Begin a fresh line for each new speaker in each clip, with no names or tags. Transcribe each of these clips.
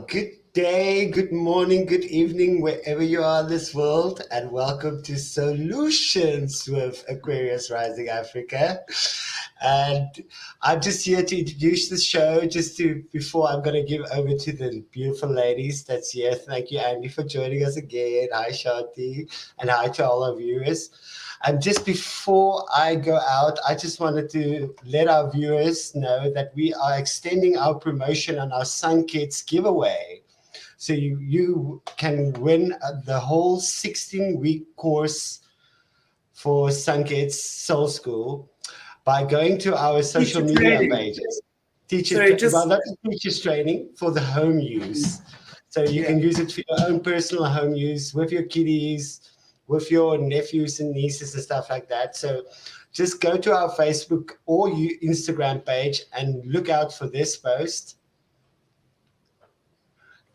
Good day, good morning, good evening, wherever you are in this world, and welcome to Solutions with Aquarius Rising Africa. And I'm just here to introduce the show. Before I'm going to give over to the beautiful ladies that's here. Thank you, Andi, for joining us again. Hi, Shanti, and hi to all our viewers. And just before I go out, I just wanted to let our viewers know that we are extending our promotion on our SunKidz giveaway. So you can win the whole 16-week course for Sunkidz SoulSchool by going to our social media pages. Not teachers training, for the home use. So you can use it for your own personal home use with your kiddies, with your nephews and nieces and stuff like that. So just go to our Facebook or Instagram page and look out for this post.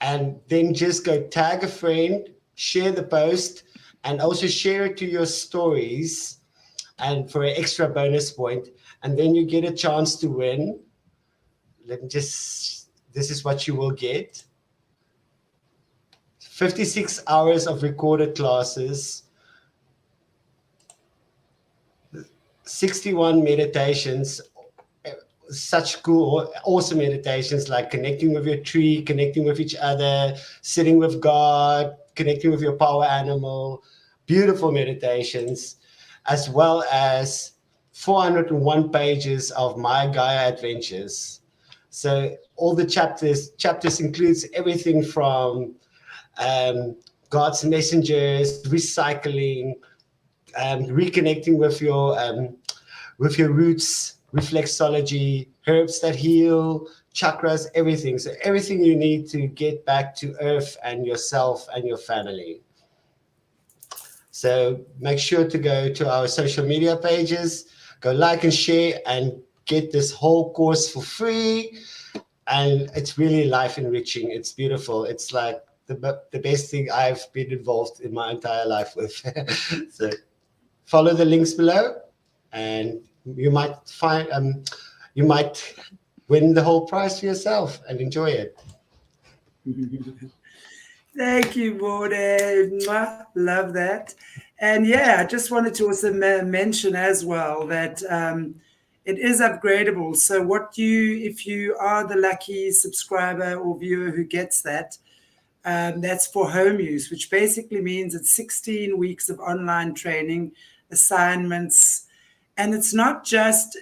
And then just go tag a friend, share the post, and also share it to your stories and for an extra bonus point. And then you get a chance to win. This is what you will get. 56 hours of recorded classes, 61 meditations, such cool, awesome meditations like connecting with your tree, connecting with each other, sitting with God, connecting with your power animal, beautiful meditations, as well as 401 pages of My Gaia Adventures. So all the chapters includes everything from God's messengers, recycling, reconnecting with your roots, reflexology, herbs that heal, chakras, everything. So everything you need to get back to earth and yourself and your family. So make sure to go to our social media pages, go like and share, and get this whole course for free. And it's really life enriching. It's beautiful. It's like the best thing I've been involved in my entire life with. So follow the links below, and you might win the whole prize for yourself and enjoy it.
Thank you, Bode. Love that. And yeah, I just wanted to also mention as well that it is upgradable. So if you are the lucky subscriber or viewer who gets that, that's for home use, which basically means it's 16 weeks of online training, assignments, and it's not just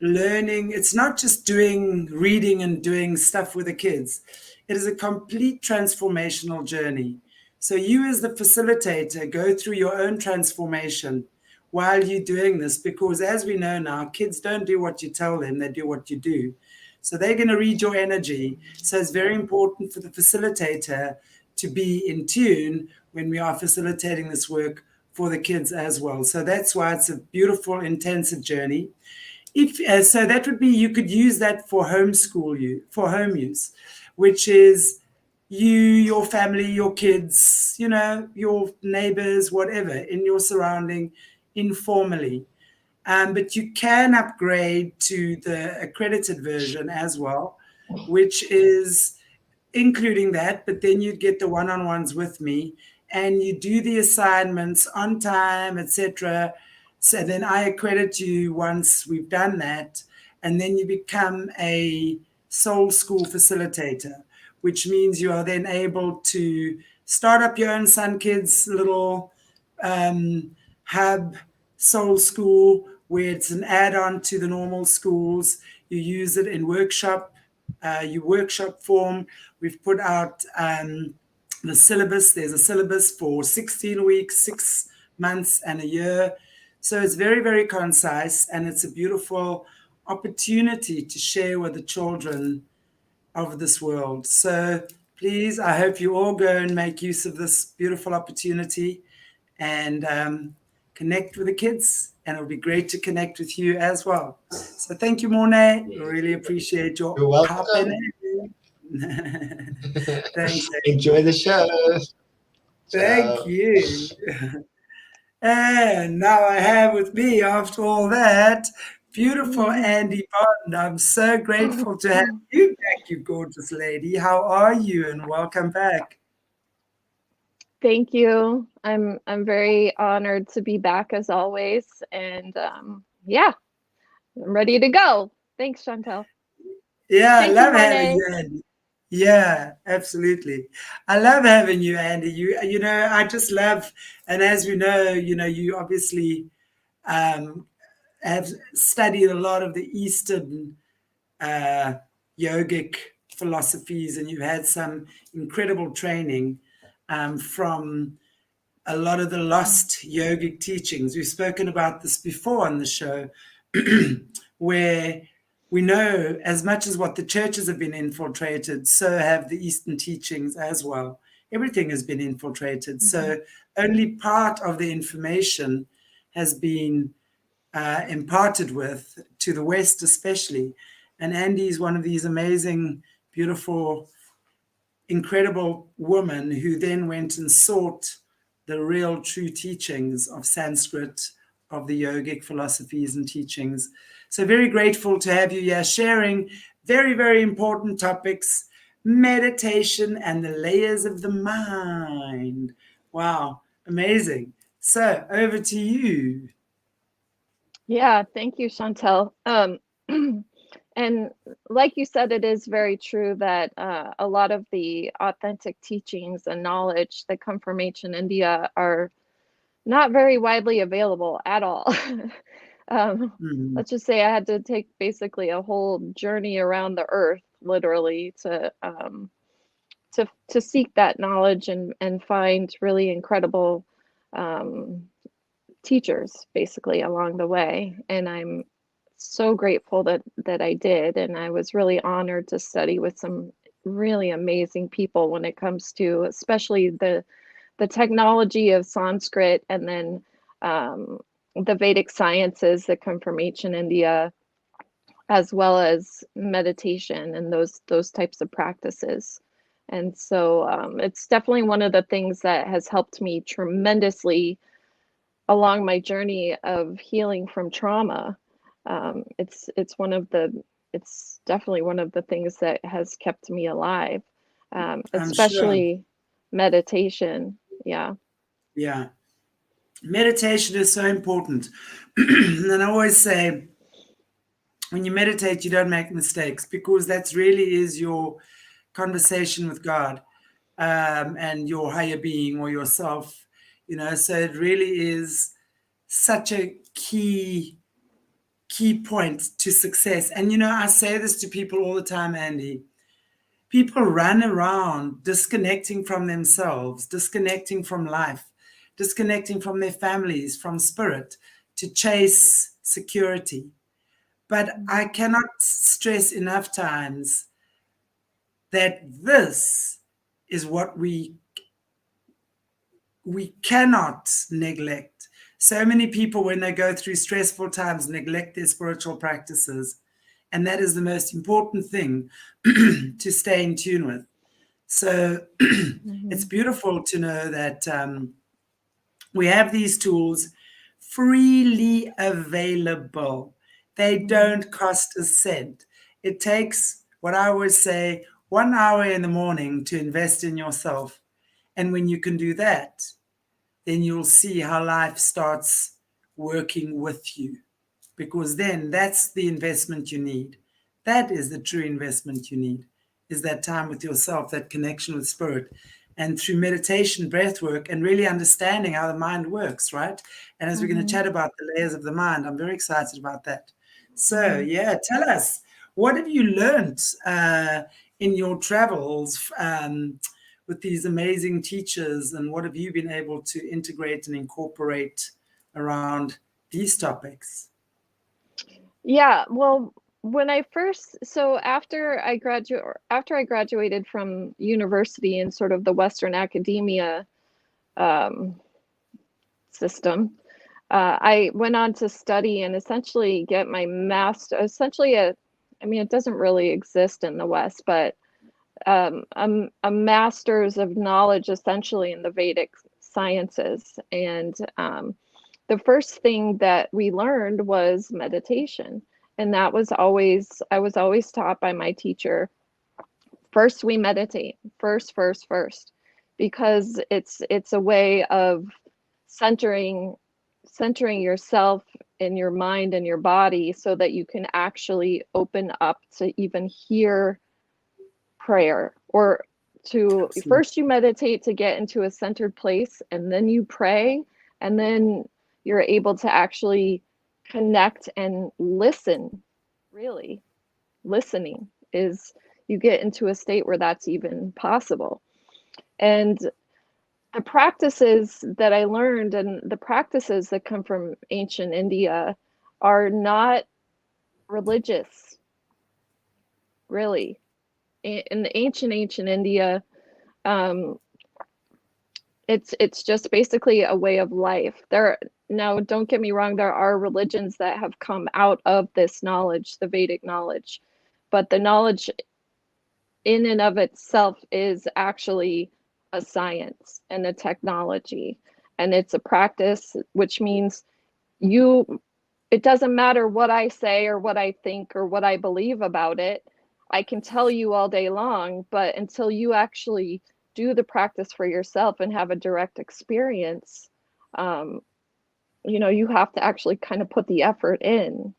learning. It's not just reading and doing stuff with the kids. It is a complete transformational journey. So you as the facilitator go through your own transformation while you're doing this, because as we know now, kids don't do what you tell them, they do what you do. So they're going to read your energy. So it's very important for the facilitator to be in tune when we are facilitating this work for the kids as well. So that's why it's a beautiful, intensive journey. So that would be, you could use that for home use, which is you, your family, your kids, your neighbors, whatever, in your surrounding, informally. But you can upgrade to the accredited version as well, which is including that, but then you'd get the one-on-ones with me, and you do the assignments on time, etc. So then I accredit you once we've done that, and then you become a SoulSchool facilitator, which means you are then able to start up your own SunKidz little hub SoulSchool, where it's an add-on to the normal schools. You use it in workshop form. We've put out the syllabus. There's a syllabus for 16 weeks, 6 months, and a year. So it's very, very concise, and it's a beautiful opportunity to share with the children of this world. So please, I hope you all go and make use of this beautiful opportunity and connect with the kids, and it'll be great to connect with you as well. So thank you, Mornay. I really appreciate your help in it. Thanks.
Enjoy the show.
Thank you. And now I have with me, after all that, Beautiful Andi Bond. I'm so grateful to have you back, you gorgeous lady. How are you? And welcome back.
Thank you. I'm very honored to be back as always, and yeah, I'm ready to go. Thanks, Chantelle.
Yeah, I
Thank you,
love having
Mornay.
you, Andi. Yeah, absolutely. I love having you, Andi. I just love, and as we know, you obviously um, have studied a lot of the Eastern uh, yogic philosophies, and you've had some incredible training from a lot of the lost yogic teachings. We've spoken about this before on the show, where we know as much as what the churches have been infiltrated, so have the Eastern teachings as well. Everything has been infiltrated. So only part of the information has been imparted with to the West, especially. And Andi is one of these amazing, beautiful, incredible women who then went and sought the real true teachings of Sanskrit, of the yogic philosophies and teachings. So very grateful to have you here sharing very, very important topics, meditation and the layers of the mind. Wow, amazing. So over to you.
Yeah, thank you, Chantelle. And like you said, it is very true that a lot of the authentic teachings and knowledge that come from ancient India are not very widely available at all.
Mhm.
Let's just say I had to take basically a whole journey around the earth, literally, to seek that knowledge and find really incredible um, teachers, basically, along the way. And I'm so grateful that I did, and I was really honored to study with some really amazing people when it comes to, especially the technology of Sanskrit, and then the Vedic sciences that come from ancient India, as well as meditation and those types of practices. And so it's definitely one of the things that has helped me tremendously along my journey of healing from trauma. It's definitely one of the things that has kept me alive,
I'm sure.
especially meditation. Yeah.
Yeah. Meditation is so important. And I always say, when you meditate, you don't make mistakes because that's really is your conversation with God and your higher being or yourself. So it really is such a key point to success. And I say this to people all the time, Andi. People run around disconnecting from themselves, disconnecting from life, disconnecting from their families, from spirit to chase security. But I cannot stress enough times that this is what we cannot neglect. So many people, when they go through stressful times, neglect their spiritual practices. And that is the most important thing to stay in tune with. So it's beautiful to know that we have these tools freely available. They don't cost a cent. It takes, what I always say, 1 hour in the morning to invest in yourself. And when you can do that, then you'll see how life starts working with you. Because then that's the investment you need. That is the true investment you need, is that time with yourself, that connection with spirit. And through meditation, breath work, and really understanding how the mind works, right? And as we're going to chat about the layers of the mind, I'm very excited about that. So, yeah, tell us, what have you learned in your travels with these amazing teachers, and what have you been able to integrate and incorporate around these topics?
Yeah, well, when I first, so after I graduated from university in sort of the Western academia um, system, I went on to study and essentially get my master, essentially I mean, it doesn't really exist in the West, but a master's of knowledge essentially in the Vedic sciences. And the first thing that we learned was meditation. And that was always, I was always taught by my teacher. First, we meditate. First, because it's a way of centering yourself in your mind and your body so that you can actually open up to even hear prayer, or to
Absolutely.
first you meditate to get into a centered place, and then you pray, and then you're able to actually connect and listen. Really, listening is, you get into a state where that's even possible. And the practices that I learned and the practices that come from ancient India are not religious, really. In the ancient India, it's just basically a way of life. Now, don't get me wrong, there are religions that have come out of this knowledge, the Vedic knowledge, but the knowledge in and of itself is actually a science and a technology, and it's a practice, which means it doesn't matter what I say or what I think or what I believe about it. I can tell you all day long, but until you actually do the practice for yourself and have a direct experience, you have to actually kind of put the effort in.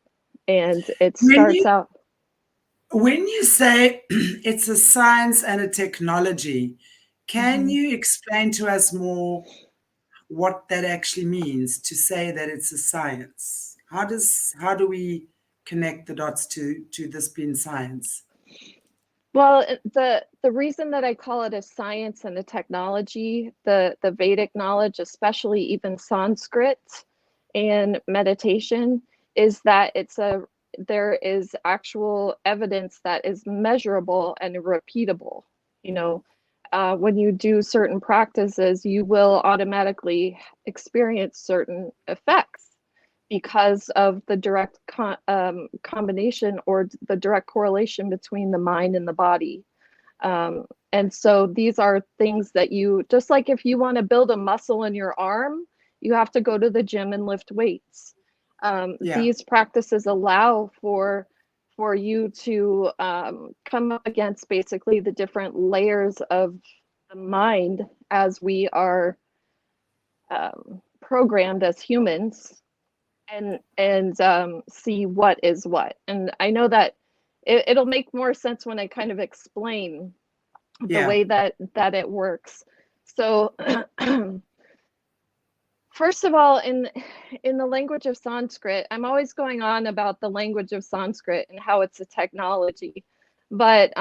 And it starts out.
When you say it's a science and a technology, can you explain to us more what that actually means to say that it's a science? How do we connect the dots to this being science?
Well, the reason that I call it a science and a technology, the Vedic knowledge, especially even Sanskrit and meditation, is that there is actual evidence that is measurable and repeatable. When you do certain practices, you will automatically experience certain effects because of the direct combination or the direct correlation between the mind and the body. And so these are things that just like if you want to build a muscle in your arm, you have to go to the gym and lift weights. These practices allow for you to come up against basically the different layers of the mind as we are programmed as humans, and see what is what. And I know that it'll make more sense when I kind of explain the way that it works. So first of all, in the language of Sanskrit, I'm always going on about the language of Sanskrit and how it's a technology, but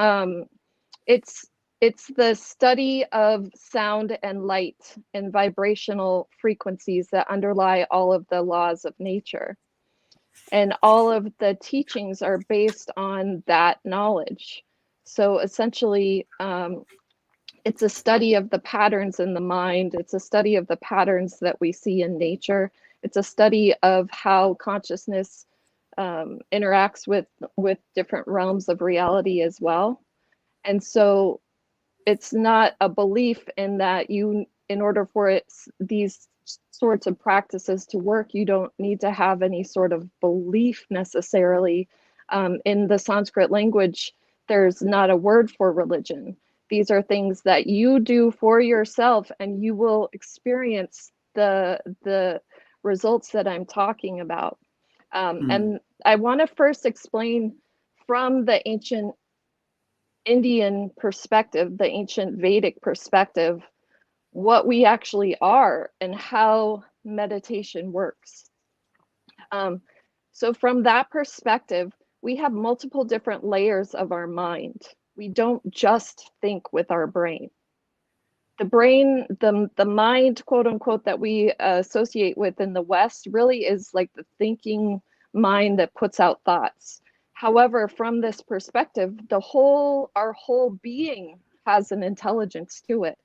it's the study of sound and light and vibrational frequencies that underlie all of the laws of nature. And all of the teachings are based on that knowledge. So essentially, it's a study of the patterns in the mind. It's a study of the patterns that we see in nature. It's a study of how consciousness interacts with different realms of reality as well. And so it's not a belief in that in order for these sorts of practices to work, you don't need to have any sort of belief necessarily. In the Sanskrit language, there's not a word for religion. These are things that you do for yourself, and you will experience the results that I'm talking about. And I want to first explain from the ancient Indian perspective, the ancient Vedic perspective, what we actually are and how meditation works. So from that perspective, we have multiple different layers of our mind. We don't just think with our brain. The brain, the mind, quote unquote, that we associate with in the West really is like the thinking mind that puts out thoughts. However, from this perspective, our whole being has an intelligence to it.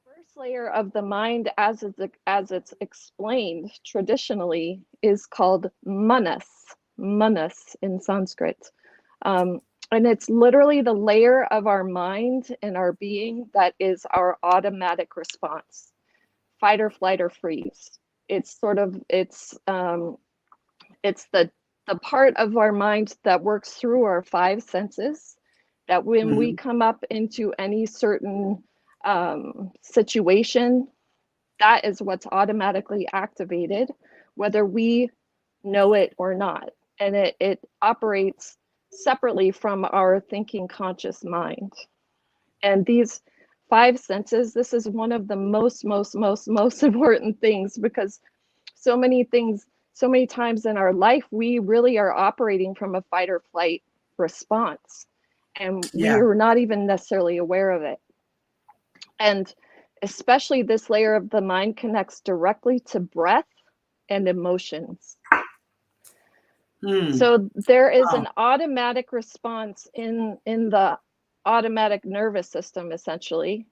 First layer of the mind, as it's explained traditionally, is called manas in Sanskrit. And it's literally the layer of our mind and our being that is our automatic response, fight or flight or freeze. It's the the part of our mind that works through our five senses, that when we come up into any certain situation, that is what's automatically activated, whether we know it or not. And it operates separately from our thinking conscious mind. And these five senses, this is one of the most important things, because so many times in our life, we really are operating from a fight or flight response. And we're not even necessarily aware of it. And especially this layer of the mind connects directly to breath and emotions. So there is an automatic response in the automatic nervous system, essentially,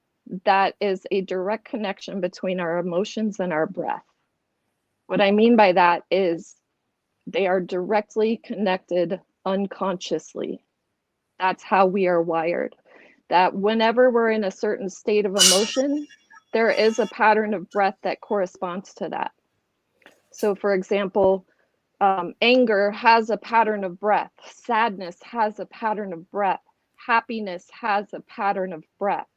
that is a direct connection between our emotions and our breath. What I mean by that is they are directly connected unconsciously. That's how we are wired. That whenever we're in a certain state of emotion, there is a pattern of breath that corresponds to that. So for example, anger has a pattern of breath. Sadness has a pattern of breath. Happiness has a pattern of breath.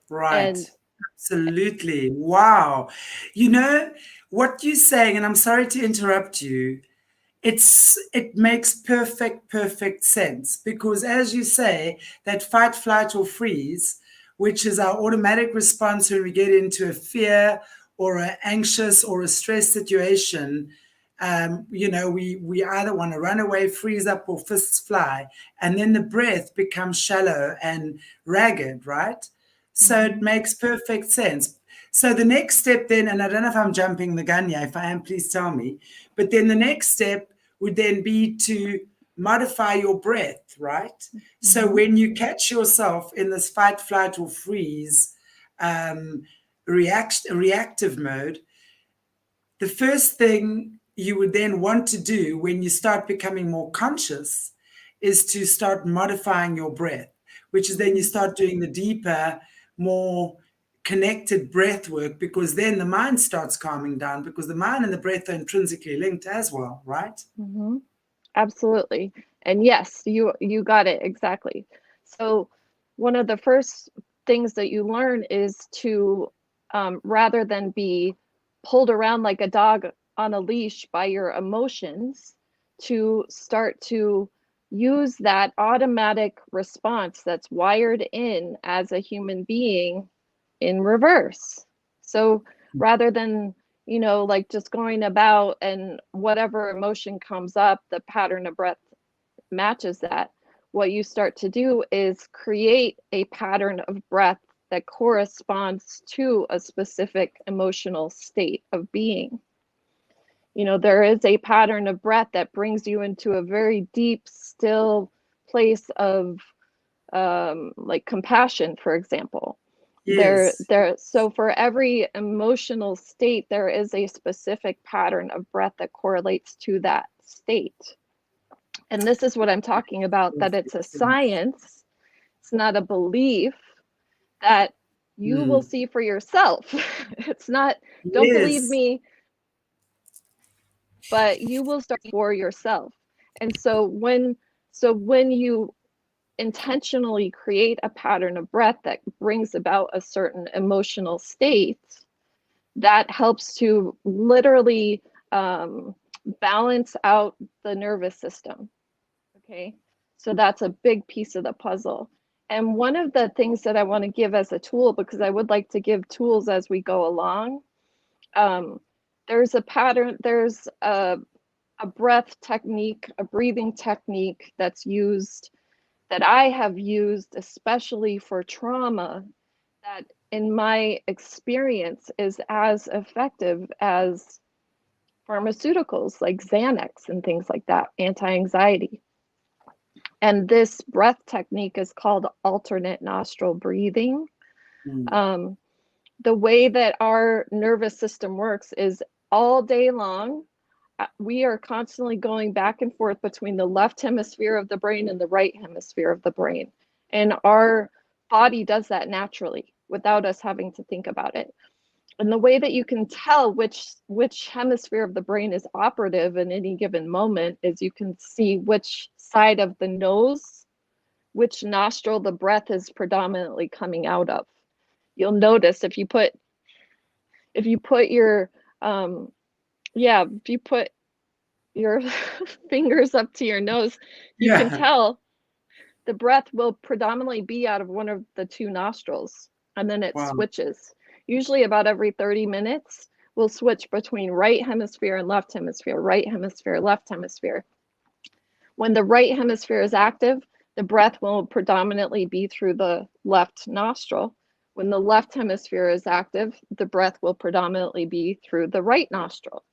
Right. And absolutely. Wow. You know what you're saying, and I'm sorry to interrupt you, it makes perfect sense, because as you say, that fight, flight, or freeze, which is our automatic response when we get into a fear or an anxious or a stress situation, we either want to run away, freeze up, or fists fly, and then the breath becomes shallow and ragged, right? So it makes perfect sense. So the next step then, and I don't know if I'm jumping the gun here, if I am, please tell me, but then the next step would then be to modify your breath, right? So when you catch yourself in this fight, flight, or freeze reactive mode, the first thing you would then want to do when you start becoming more conscious is to start modifying your breath, which is then you start doing the deeper, more connected breath work, because then the mind starts calming down, because the mind and the breath are intrinsically linked as well, right?
Absolutely. And yes, you got it exactly. So one of the first things that you learn is to, rather than be pulled around like a dog on a leash by your emotions, to start to use that automatic response that's wired in as a human being in reverse. So rather than, like just going about and whatever emotion comes up, the pattern of breath matches that. What you start to do is create a pattern of breath that corresponds to a specific emotional state of being. There is a pattern of breath that brings you into a very deep, still place of like compassion, for example.
Yes.
So for every emotional state, there is a specific pattern of breath that correlates to that state. And this is what I'm talking about, that it's a science. It's not a belief that you will see for yourself. It's not, don't believe me, but you will start for yourself. And so when you intentionally create a pattern of breath that brings about a certain emotional state, that helps to literally balance out the nervous system. Okay, so that's a big piece of the puzzle. And one of the things that I want to give as a tool, because I would like to give tools as we go along, there's a pattern, there's a breath technique, a breathing technique that's used, that I have used especially for trauma, that in my experience is as effective as pharmaceuticals like Xanax and things like that, anti-anxiety. And this breath technique is called alternate nostril breathing. The way that our nervous system works is all day long, we are constantly going back and forth between the left hemisphere of the brain and the right hemisphere of the brain. And our body does that naturally without us having to think about it. And the way that you can tell which hemisphere of the brain is operative in any given moment is you can see which side of the nose, which nostril the breath is predominantly coming out of. You'll notice if you put your if you put your fingers up to your nose, you can tell the breath will predominantly be out of one of the two nostrils, and then it switches. Usually about every 30 minutes, we'll switch between right hemisphere and left hemisphere, right hemisphere, left hemisphere. When the right hemisphere is active, the breath will predominantly be through the left nostril. When the left hemisphere is active, the breath will predominantly be through the right nostril.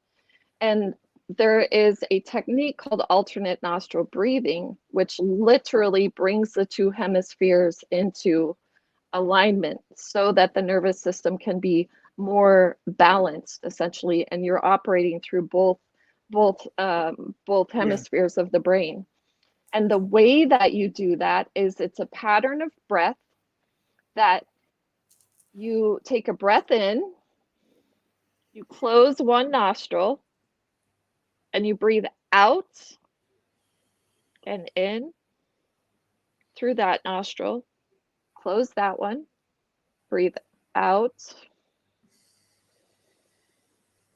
And there is a technique called alternate nostril breathing, which literally brings the two hemispheres into alignment so that the nervous system can be more balanced, essentially, and you're operating through both hemispheres of the brain. And the way that you do that is it's a pattern of breath that you take a breath in, you close one nostril, and you breathe out and in through that nostril, close that one, breathe out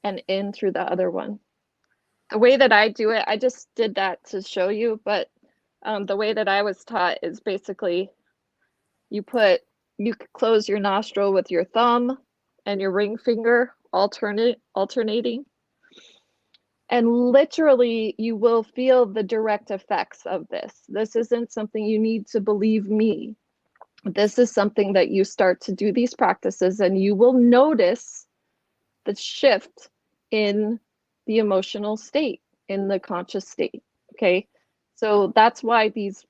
and in through the other one. The way that I do it, I just did that to show you, but the way that I was taught is basically you close your nostril with your thumb and your ring finger alternating. And literally, you will feel the direct effects of this. This isn't something you need to believe me. This is something that you start to do these practices and you will notice the shift in the emotional state, in the conscious state, okay? So that's why these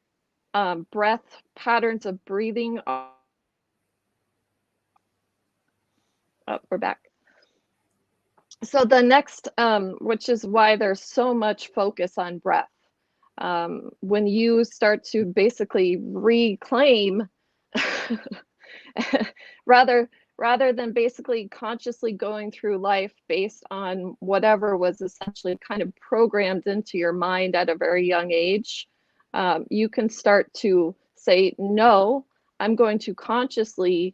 breath patterns of breathing are... Oh, we're back. So the next, which is why there's so much focus on breath. When you start to basically reclaim, rather than basically consciously going through life based on whatever was essentially kind of programmed into your mind at a very young age, you can start to say, no, I'm going to consciously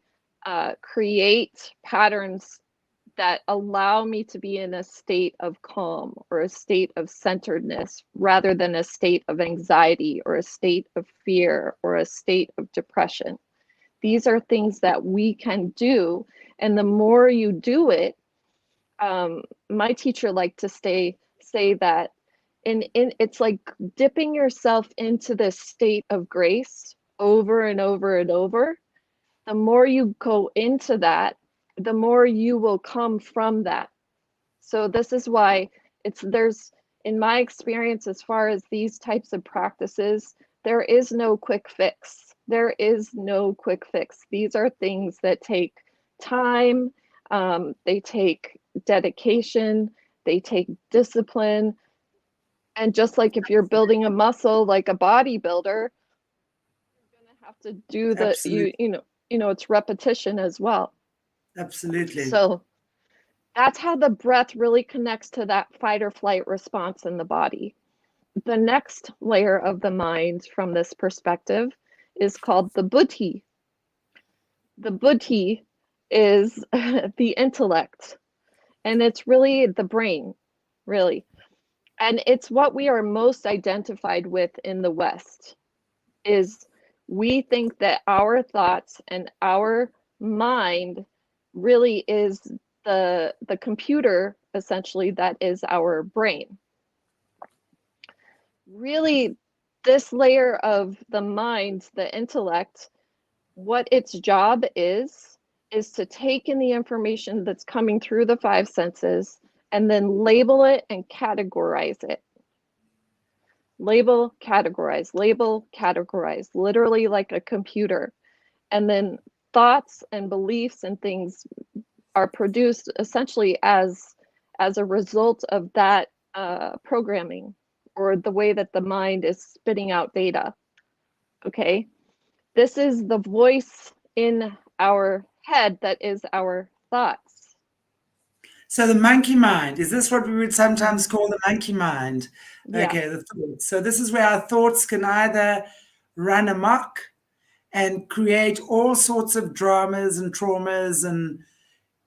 create patterns that allow me to be in a state of calm or a state of centeredness rather than a state of anxiety or a state of fear or a state of depression. These are things that we can do. And the more you do it, my teacher liked to say that it's like dipping yourself into this state of grace over and over and over. The more you go into that, the more you will come from that. So this is why there's, in my experience, as far as these types of practices, there is no quick fix. There is no quick fix. These are things that take time, they take dedication, they take discipline. And just like if you're building a muscle like a bodybuilder, you're gonna have to do it's repetition as well.
Absolutely.
So that's how the breath really connects to that fight or flight response in the body. The next layer of the mind from this perspective is called the buddhi. The buddhi is the intellect, and it's really the brain, really. And it's what we are most identified with in the West, is we think that our thoughts and our mind really is the computer, essentially, that is our brain. Really, this layer of the mind, the intellect, what its job is to take in the information that's coming through the five senses and then label it and categorize it. Label, categorize, literally like a computer. And then thoughts and beliefs and things are produced essentially as a result of that programming, or the way that the mind is spitting out data. Okay, this is the voice in our head that is our thoughts.
So the monkey mind, is this what we would sometimes call the monkey mind?
Yeah,
Okay, the thoughts. So this is where our thoughts can either run amok and create all sorts of dramas and traumas and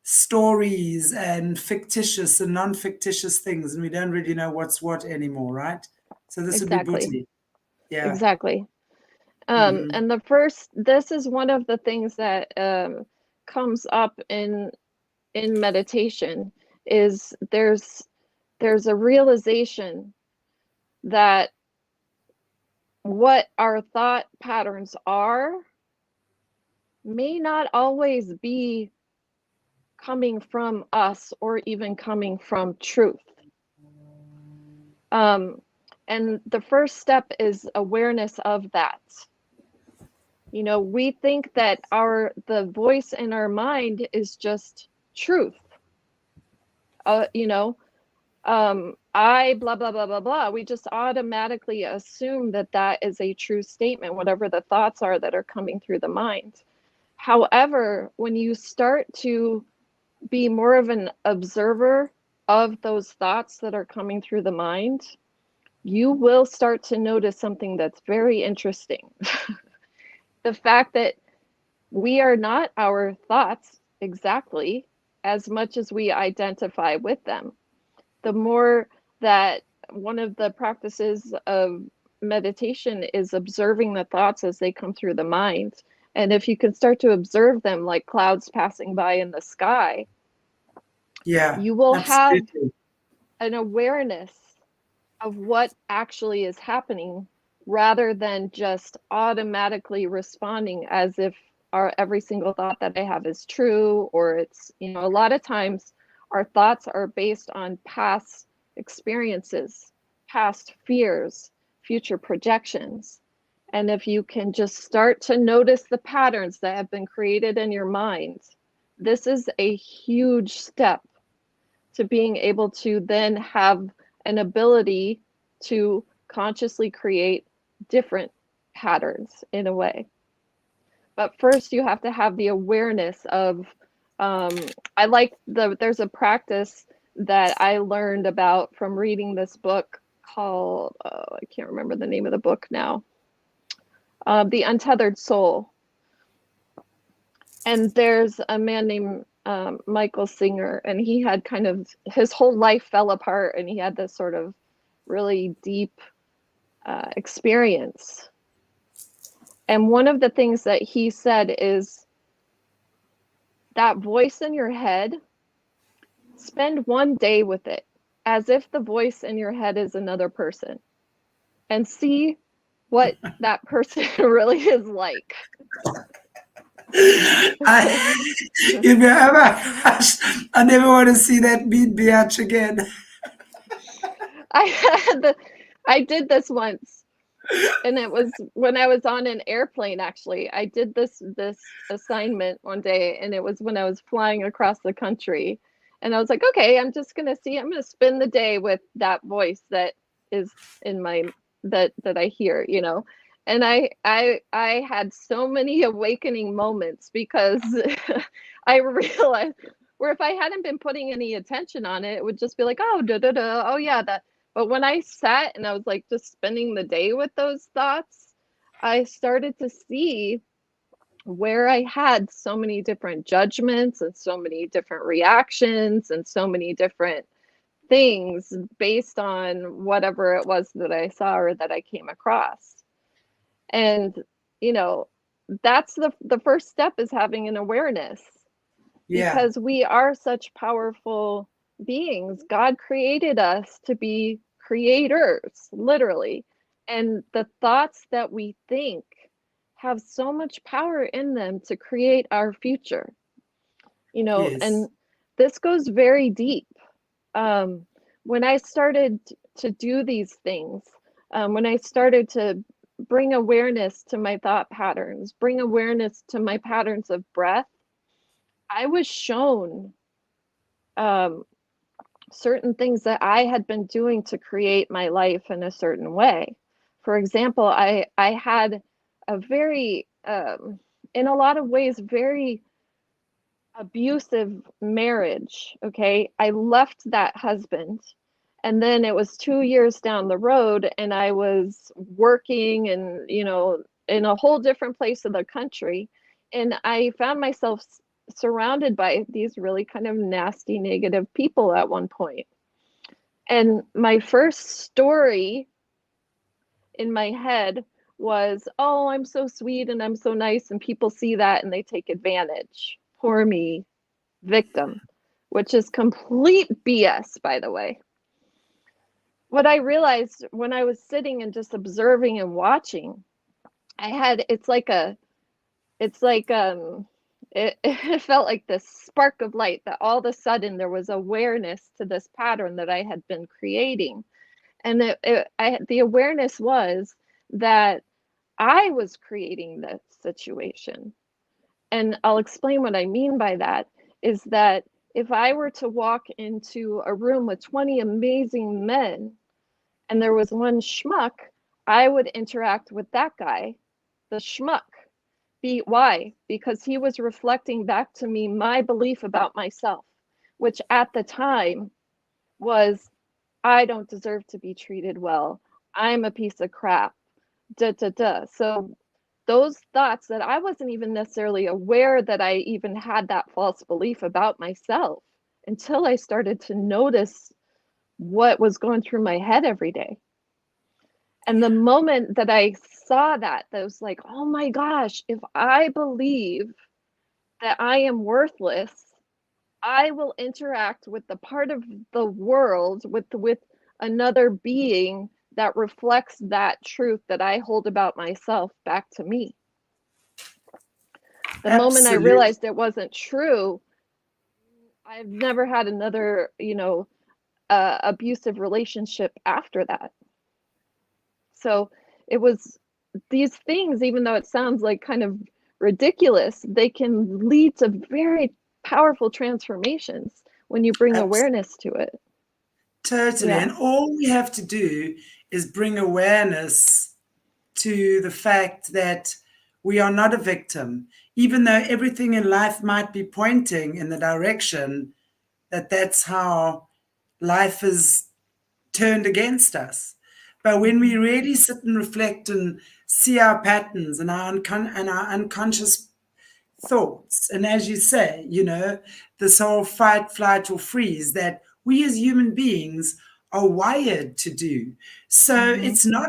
stories and fictitious and non-fictitious things, and we don't really know what's what anymore, right? So this would be
exactly.
buddhi. Yeah.
Exactly.
Hmm.
And this is one of the things that comes up in meditation is there's a realization that what our thought patterns are may not always be coming from us or even coming from truth. And the first step is awareness of that. You know, we think that the voice in our mind is just truth. You know, I blah blah blah blah blah. We just automatically assume that that is a true statement, whatever the thoughts are that are coming through the mind. However, when you start to be more of an observer of those thoughts that are coming through the mind, you will start to notice something that's very interesting. The fact that we are not our thoughts exactly as much as we identify with them. The more that one of the practices of meditation is observing the thoughts as they come through the mind. And if you can start to observe them like clouds passing by in the sky,
Yeah,
you will have
absolutely.
an awareness of what actually is happening rather than just automatically responding as if every single thought that I have is true, or it's, you know, a lot of times our thoughts are based on past experiences, past fears, future projections. And if you can just start to notice the patterns that have been created in your mind, this is a huge step to being able to then have an ability to consciously create different patterns in a way. But first, you have to have the awareness of. I like there's a practice that I learned about from reading this book called, I can't remember the name of the book now, The Untethered Soul. And there's a man named Michael Singer, and he had kind of, his whole life fell apart, and he had this sort of really deep experience. And one of the things that he said is that voice in your head, spend one day with it as if the voice in your head is another person and see what that person really is like.
I, you know, oh my gosh, I never want to see that mean biatch again.
I did this once, and it was when I was on an airplane. Actually, I did this assignment one day, and it was when I was flying across the country, and I was like, okay, I'm gonna spend the day with that voice that is in my that I hear, you know. And I had so many awakening moments because I realized where if I hadn't been putting any attention on it, it would just be like, oh, da da da, oh yeah, that. But when I sat and I was like just spending the day with those thoughts, I started to see where I had so many different judgments and so many different reactions and so many different things based on whatever it was that I saw or that I came across. And, you know, that's the first step, is having an awareness,
Yeah.
because we are such powerful beings. God created us to be creators, literally. And the thoughts that we think have so much power in them to create our future, you know,
Yes.
and this goes very deep. When I started to do these things, when I started to bring awareness to my thought patterns, bring awareness to my patterns of breath, I was shown um, certain things that I had been doing to create my life in a certain way. For example, I had a very, in a lot of ways, very abusive marriage. Okay. I left that husband. And then it was 2 years down the road, and I was working and, in a whole different place of the country. And I found myself surrounded by these really kind of nasty, negative people at one point. And my first story in my head was, oh, I'm so sweet and I'm so nice, and people see that and they take advantage. Poor me, victim, which is complete BS, by the way. What I realized when I was sitting and just observing and watching, it felt like this spark of light that all of a sudden there was awareness to this pattern that I had been creating. And the awareness was that I was creating this situation. And I'll explain what I mean by that, is that if I were to walk into a room with 20 amazing men and there was one schmuck, I would interact with that guy, the schmuck. Why? Because he was reflecting back to me my belief about myself, which at the time was, I don't deserve to be treated well. I'm a piece of crap. So those thoughts that I wasn't even necessarily aware that I even had that false belief about myself until I started to notice what was going through my head every day. And the moment that I saw that was like, oh my gosh, if I believe that I am worthless, I will interact with the part of the world, with another being that reflects that truth that I hold about myself back to me. The moment I realized it wasn't true, I've never had another, abusive relationship after that. So it was these things, even though it sounds like kind of ridiculous, they can lead to very powerful transformations when you bring awareness to it.
Totally. Yeah. And all we have to do is bring awareness to the fact that we are not a victim, even though everything in life might be pointing in the direction that that's how life is turned against us. But when we really sit and reflect and see our patterns and our unconscious thoughts, and as you say, this whole fight, flight, or freeze that we as human beings are wired to do. So it's not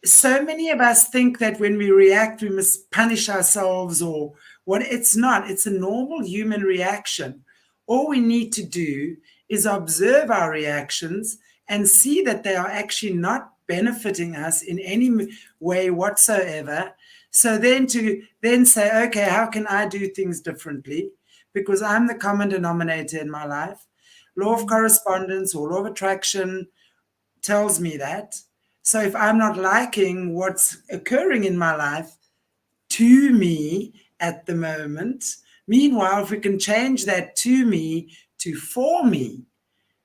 so many of us think that when we react, we must punish ourselves or what. It's not. It's a normal human reaction. All we need to do is observe our reactions and see that they are actually not benefiting us in any way whatsoever. So then to say, okay, how can I do things differently? Because I'm the common denominator in my life. Law of correspondence or law of attraction tells me that. So if I'm not liking what's occurring in my life to me at the moment, meanwhile, if we can change that to me to for me.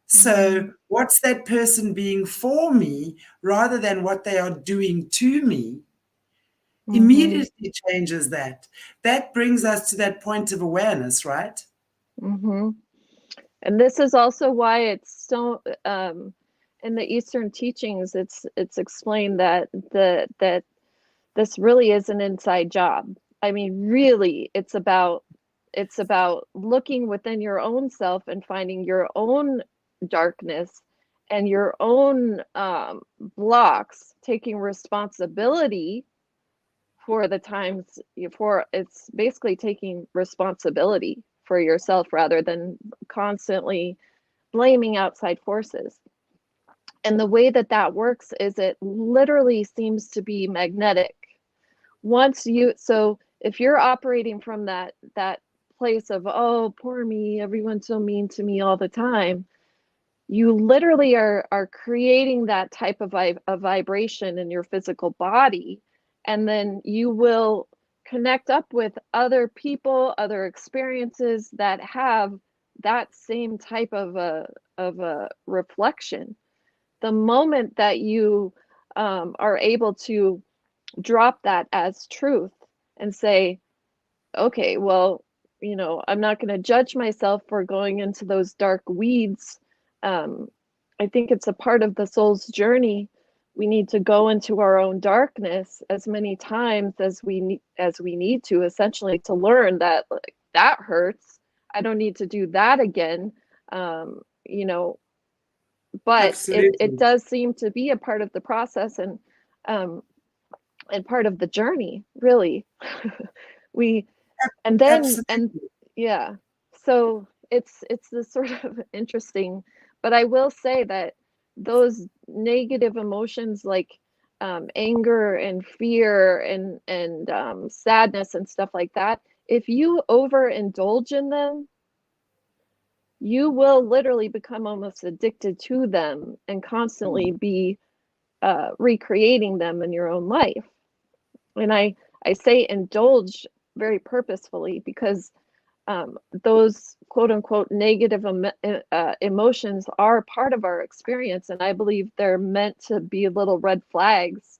So what's that person being for me rather than what they are doing to me? Immediately changes that. That brings us to that point of awareness, right?
And this is also why it's so in the Eastern teachings, it's explained that that this really is an inside job. I mean, really, it's about looking within your own self and finding your own darkness and your own blocks, taking responsibility for the times it's basically taking responsibility for yourself rather than constantly blaming outside forces. And the way that works is it literally seems to be magnetic. So if you're operating from that place of, oh, poor me, everyone's so mean to me all the time, you literally are creating that type of a vibration in your physical body, and then you will connect up with other people, other experiences that have that same type of a reflection. The moment that you are able to drop that as truth and say, okay, well, you know, I'm not going to judge myself for going into those dark weeds. I think it's a part of the soul's journey. We need to go into our own darkness as many times as we need to, essentially, to learn that, like, that hurts. I don't need to do that again. You know, but it does seem to be a part of the process, and part of the journey, really. Yeah. So it's this sort of interesting, but I will say that those negative emotions like anger and fear and sadness and stuff like that, if you overindulge in them, you will literally become almost addicted to them and constantly be recreating them in your own life. And I say indulge very purposefully, because those quote unquote negative emotions are part of our experience. And I believe they're meant to be little red flags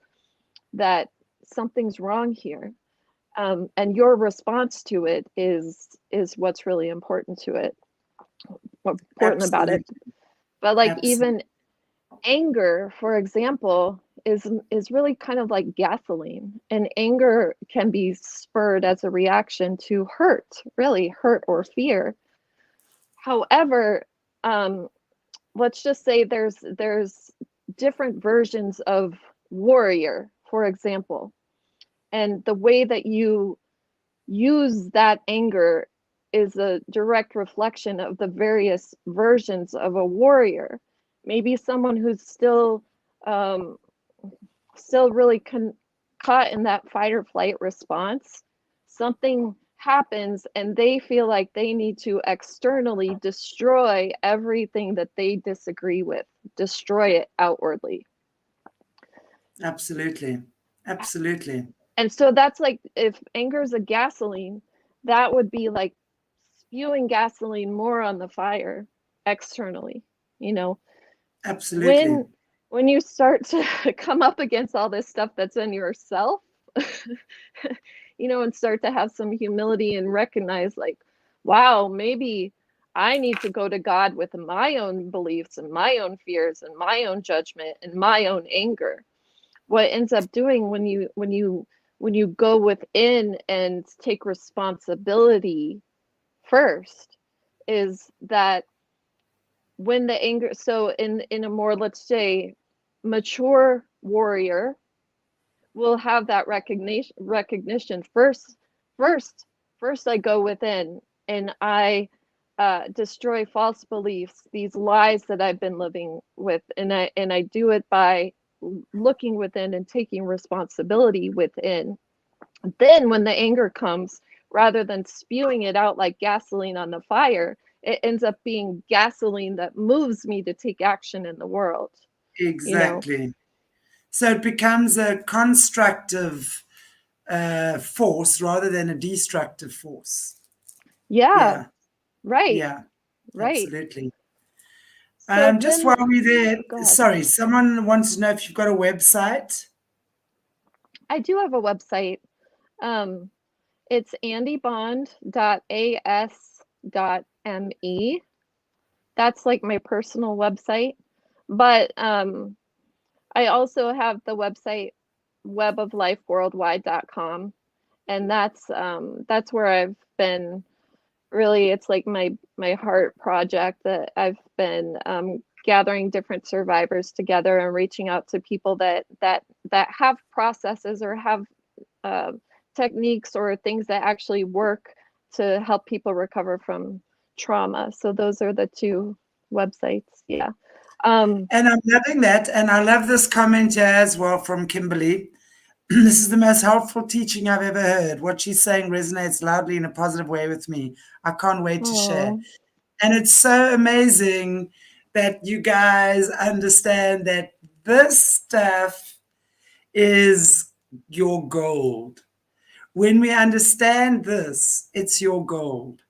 that something's wrong here. And your response to it is what's really important to it, important about it. But like even anger, for example, is really kind of like gasoline, and anger can be spurred as a reaction to hurt, really hurt or fear. However, let's just say there's different versions of warrior, for example, and the way that you use that anger is a direct reflection of the various versions of a warrior. Maybe someone who's still really caught in that fight or flight response. Something happens and they feel like they need to externally destroy everything that they disagree with, destroy it outwardly.
Absolutely.
And so that's like, if anger is a gasoline, that would be like spewing gasoline more on the fire externally, you know.
Absolutely.
When you start to come up against all this stuff that's in yourself, you know, and start to have some humility and recognize, like, wow, maybe I need to go to God with my own beliefs and my own fears and my own judgment and my own anger. What ends up doing when you go within and take responsibility first is that when the anger, so in a more, let's say, mature warrior will have that recognition first. I go within and I destroy false beliefs, these lies that I've been living with, and I do it by looking within and taking responsibility within. Then when the anger comes, rather than spewing it out like gasoline on the fire, it ends up being gasoline that moves me to take action in the world.
Exactly.
You know?
So it becomes a constructive force rather than a destructive force.
Yeah. Right.
Yeah.
Right.
Absolutely.
So
just while we're there, sorry, someone wants to know if you've got a website.
I do have a website. It's andibond.as.me. That's like my personal website. But I also have the website weboflifeworldwide.com, and that's where I've been really, it's like my heart project, that I've been gathering different survivors together and reaching out to people that have processes or have techniques or things that actually work to help people recover from trauma. So those are the two websites. Yeah.
And I'm loving that. And I love this comment here as well from Kimberly. This is the most helpful teaching I've ever heard. What she's saying resonates loudly in a positive way with me. I can't wait to share. And it's so amazing that you guys understand that this stuff is your gold. When we understand this, it's your gold.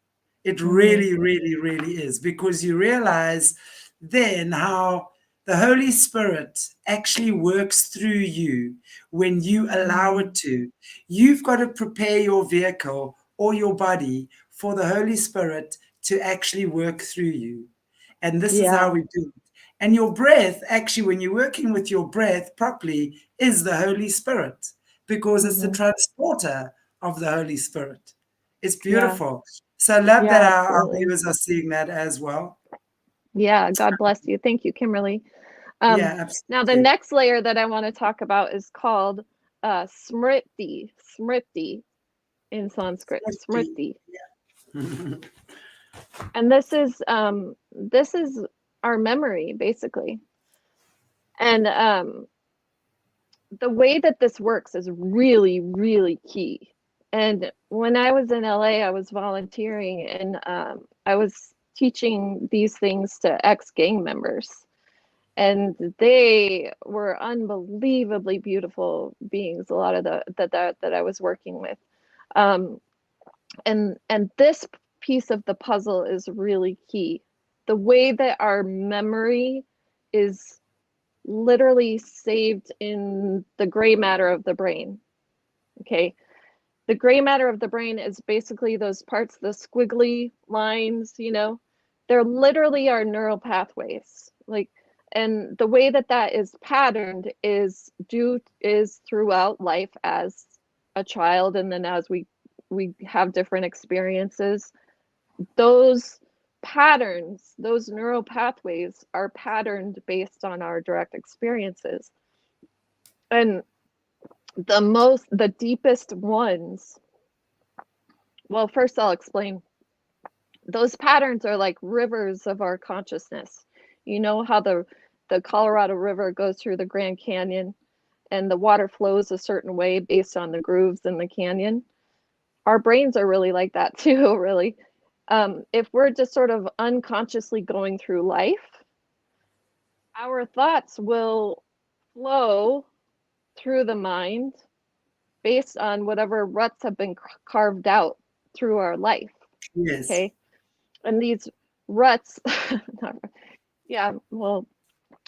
It really, really, really is, because you realize then how the Holy Spirit actually works through you when you allow it to. You've got to prepare your vehicle or your body for the Holy Spirit to actually work through you. And this is
Yeah.
how we do it. And your breath, actually, when you're working with your breath properly, is the Holy Spirit, because it's the transporter of the Holy Spirit. It's beautiful. So I love that
Yeah,
our
absolutely.
viewers are seeing that as well.
Yeah, God bless you. Thank you, Kimberly.
Yeah, absolutely.
Now, the next layer that I want to talk about is called smriti. Smriti in Sanskrit. Smriti. And this is our memory, basically. And the way that this works is really, really key. And when I was in LA, I was volunteering, and I was teaching these things to ex-gang members. And they were unbelievably beautiful beings, a lot of that I was working with. And this piece of the puzzle is really key. The way that our memory is literally saved in the gray matter of the brain. Okay. The gray matter of the brain is basically those parts, the squiggly lines, you know, they're literally our neural pathways. Like, and the way that that is patterned is throughout life as a child, and then as we have different experiences, those patterns, those neural pathways are patterned based on our direct experiences. And the deepest ones, well, first I'll explain. Those patterns are like rivers of our consciousness. You know how the Colorado River goes through the Grand Canyon and the water flows a certain way based on the grooves in the canyon? Our brains are really like that too, really. If we're just sort of unconsciously going through life, our thoughts will flow through the mind based on whatever ruts have been carved out through our life.
Yes.
Okay. And these ruts, yeah, well,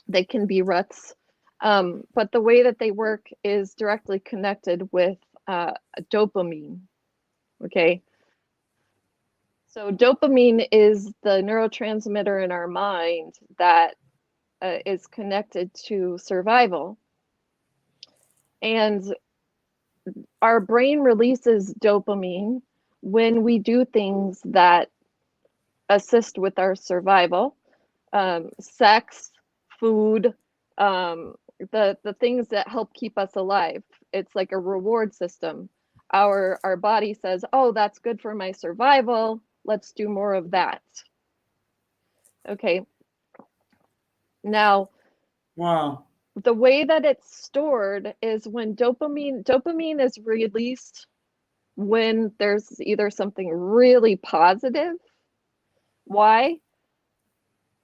they can be ruts. But the way that they work is directly connected with dopamine. Okay. So dopamine is the neurotransmitter in our mind that is connected to survival. And our brain releases dopamine when we do things that assist with our survival, sex, food, the things that help keep us alive. It's like a reward system. Our body says, oh, that's good for my survival. Let's do more of that. Okay. Now,
wow.
The way that it's stored is when dopamine is released when there's either something really positive. Why?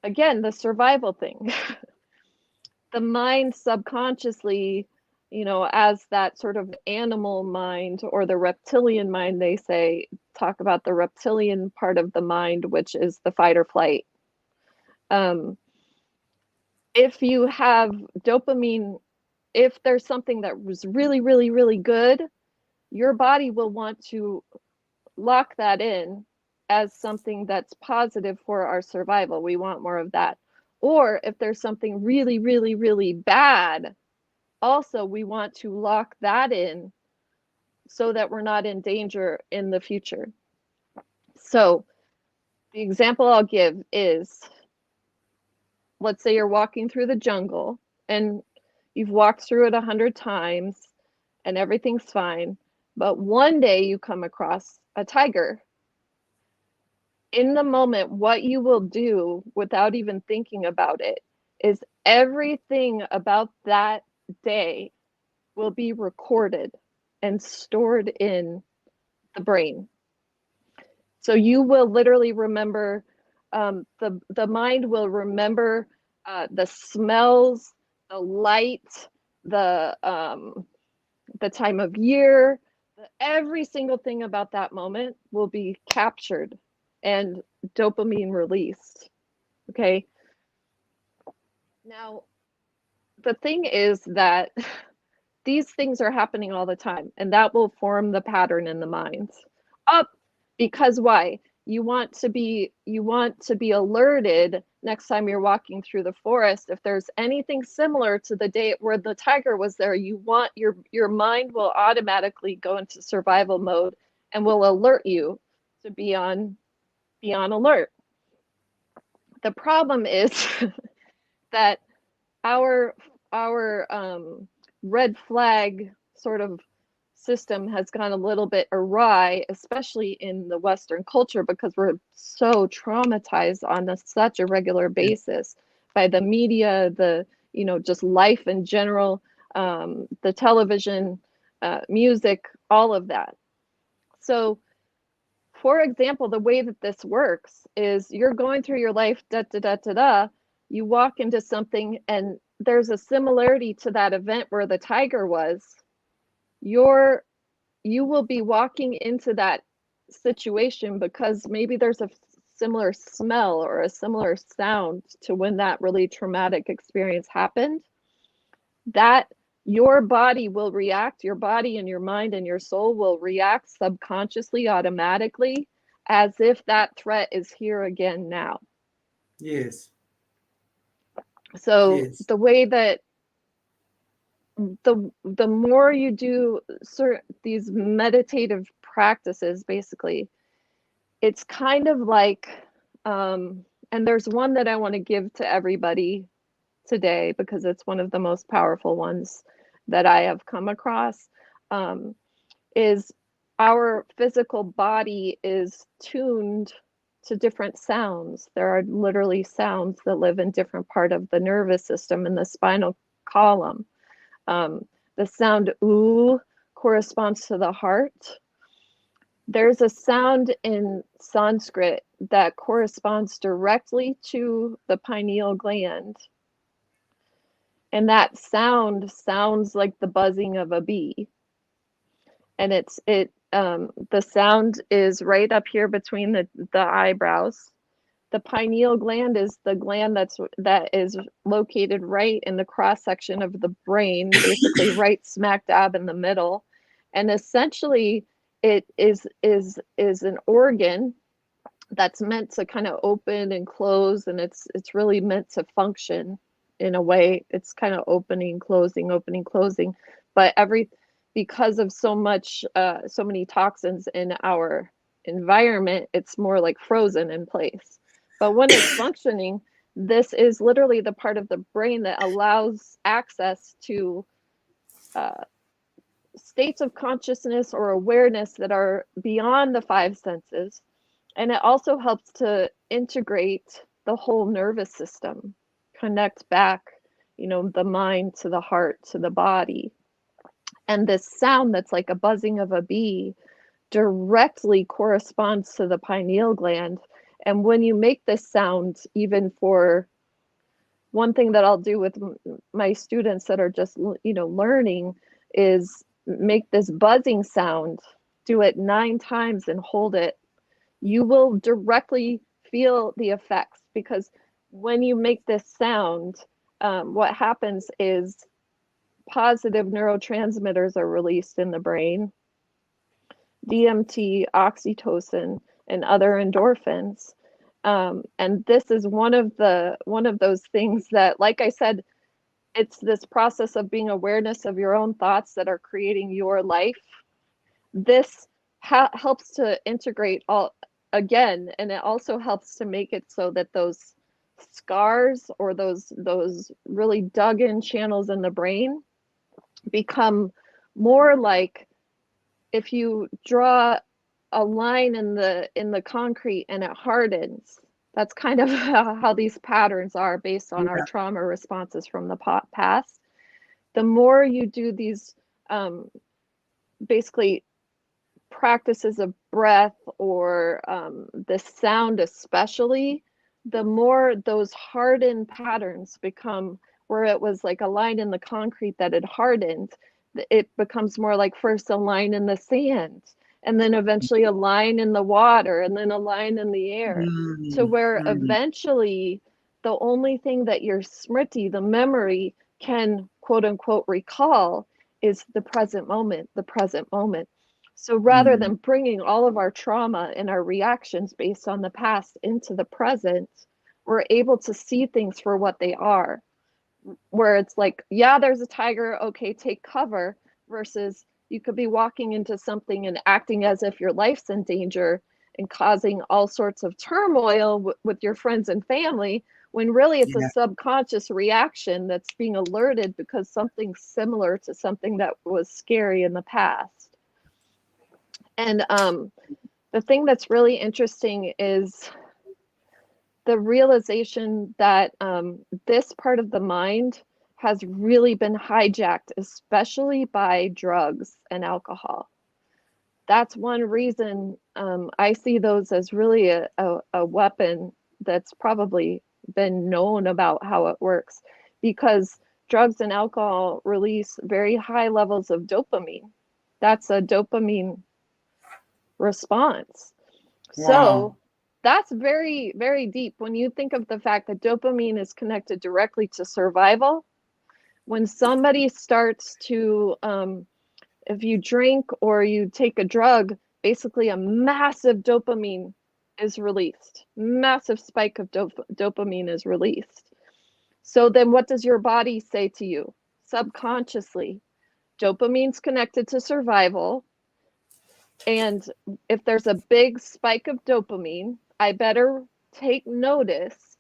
Again, the survival thing. The mind subconsciously, you know, as that sort of animal mind or the reptilian mind, they say, talk about the reptilian part of the mind, which is the fight or flight. If you have dopamine, if there's something that was really, really, really good, your body will want to lock that in as something that's positive for our survival. We want more of that. Or if there's something really, really, really bad, also we want to lock that in so that we're not in danger in the future. So the example I'll give is, let's say you're walking through the jungle and you've walked through it 100 times and everything's fine, but one day you come across a tiger. In the moment, what you will do without even thinking about it is everything about that day will be recorded and stored in the brain. So you will literally remember, the mind will remember the smells, the light, the time of year, every single thing about that moment will be captured and dopamine released. Okay. Now, the thing is that these things are happening all the time, and that will form the pattern in the mind. Oh, Because why? You want to be alerted next time you're walking through the forest. If there's anything similar to the day where the tiger was there, you want your mind will automatically go into survival mode and will alert you to be on alert. The problem is that our red flag sort of system has gone a little bit awry, especially in the Western culture, because we're so traumatized on such a regular basis by the media, the just life in general, the television, music, all of that. So, for example, the way that this works is you're going through your life, you walk into something and there's a similarity to that event where the tiger was. You will be walking into that situation because maybe there's a similar smell or a similar sound to when that really traumatic experience happened. That your body will react, your body and your mind and your soul will react subconsciously, automatically, as if that threat is here again now.
Yes.
So
Yes.
the way that the more you do these meditative practices, basically, it's kind of like, and there's one that I want to give to everybody today because it's one of the most powerful ones that I have come across, is our physical body is tuned to different sounds. There are literally sounds that live in different part of the nervous system in the spinal column. The sound ooh corresponds to the heart. There's a sound in Sanskrit that corresponds directly to the pineal gland. And that sound sounds like the buzzing of a bee. And the sound is right up here between the eyebrows. The pineal gland is the gland that is located right in the cross section of the brain, basically right smack dab in the middle. And essentially it is an organ that's meant to kind of open and close, and it's really meant to function in a way. It's kind of opening, closing, but because of so many toxins in our environment, it's more like frozen in place. But when it's functioning, this is literally the part of the brain that allows access to states of consciousness or awareness that are beyond the five senses. And it also helps to integrate the whole nervous system, connect back, the mind to the heart, to the body. And this sound that's like a buzzing of a bee directly corresponds to the pineal gland. And when you make this sound, even for one thing that I'll do with my students that are just, learning, is make this buzzing sound, do it 9 times and hold it. You will directly feel the effects, because when you make this sound, what happens is positive neurotransmitters are released in the brain, DMT, oxytocin, and other endorphins. And this is one of those things that, like I said, it's this process of being awareness of your own thoughts that are creating your life. This helps to integrate all again, and it also helps to make it so that those scars or those really dug in channels in the brain become more like, if you draw a line in the concrete and it hardens. That's kind of how these patterns are based on our trauma responses from the past. The more you do these basically practices of breath or the sound especially, the more those hardened patterns become, where it was like a line in the concrete that had hardened, it becomes more like first a line in the sand, and then eventually a line in the water, and then a line in the air, to where eventually the only thing that your smriti, the memory, can quote unquote recall is the present moment, So rather than bringing all of our trauma and our reactions based on the past into the present, we're able to see things for what they are. Where it's like, yeah, there's a tiger, okay, take cover, versus you could be walking into something and acting as if your life's in danger and causing all sorts of turmoil with your friends and family, when really it's a subconscious reaction that's being alerted because something's similar to something that was scary in the past. And the thing that's really interesting is the realization that this part of the mind has really been hijacked, especially by drugs and alcohol. That's one reason I see those as really a weapon that's probably been known about how it works, because drugs and alcohol release very high levels of dopamine. That's a dopamine response.
Wow.
So that's very, very deep. When you think of the fact that dopamine is connected directly to survival, when somebody starts to, if you drink or you take a drug, basically a massive dopamine is released. Massive spike of dopamine is released. So then what does your body say to you? Subconsciously, dopamine's connected to survival. And if there's a big spike of dopamine, I better take notice.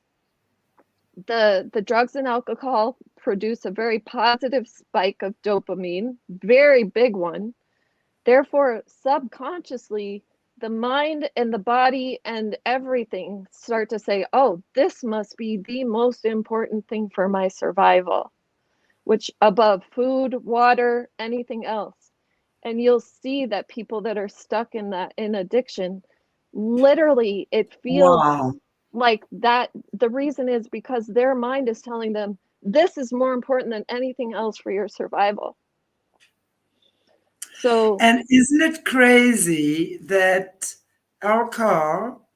The drugs and alcohol produce a very positive spike of dopamine, very big one. Therefore, subconsciously, the mind and the body and everything start to say, oh, this must be the most important thing for my survival, which above food, water, anything else. And you'll see that people that are stuck in addiction, literally it feels like that. The reason is because their mind is telling them this is more important than anything else for your survival. So,
and isn't it crazy that alcohol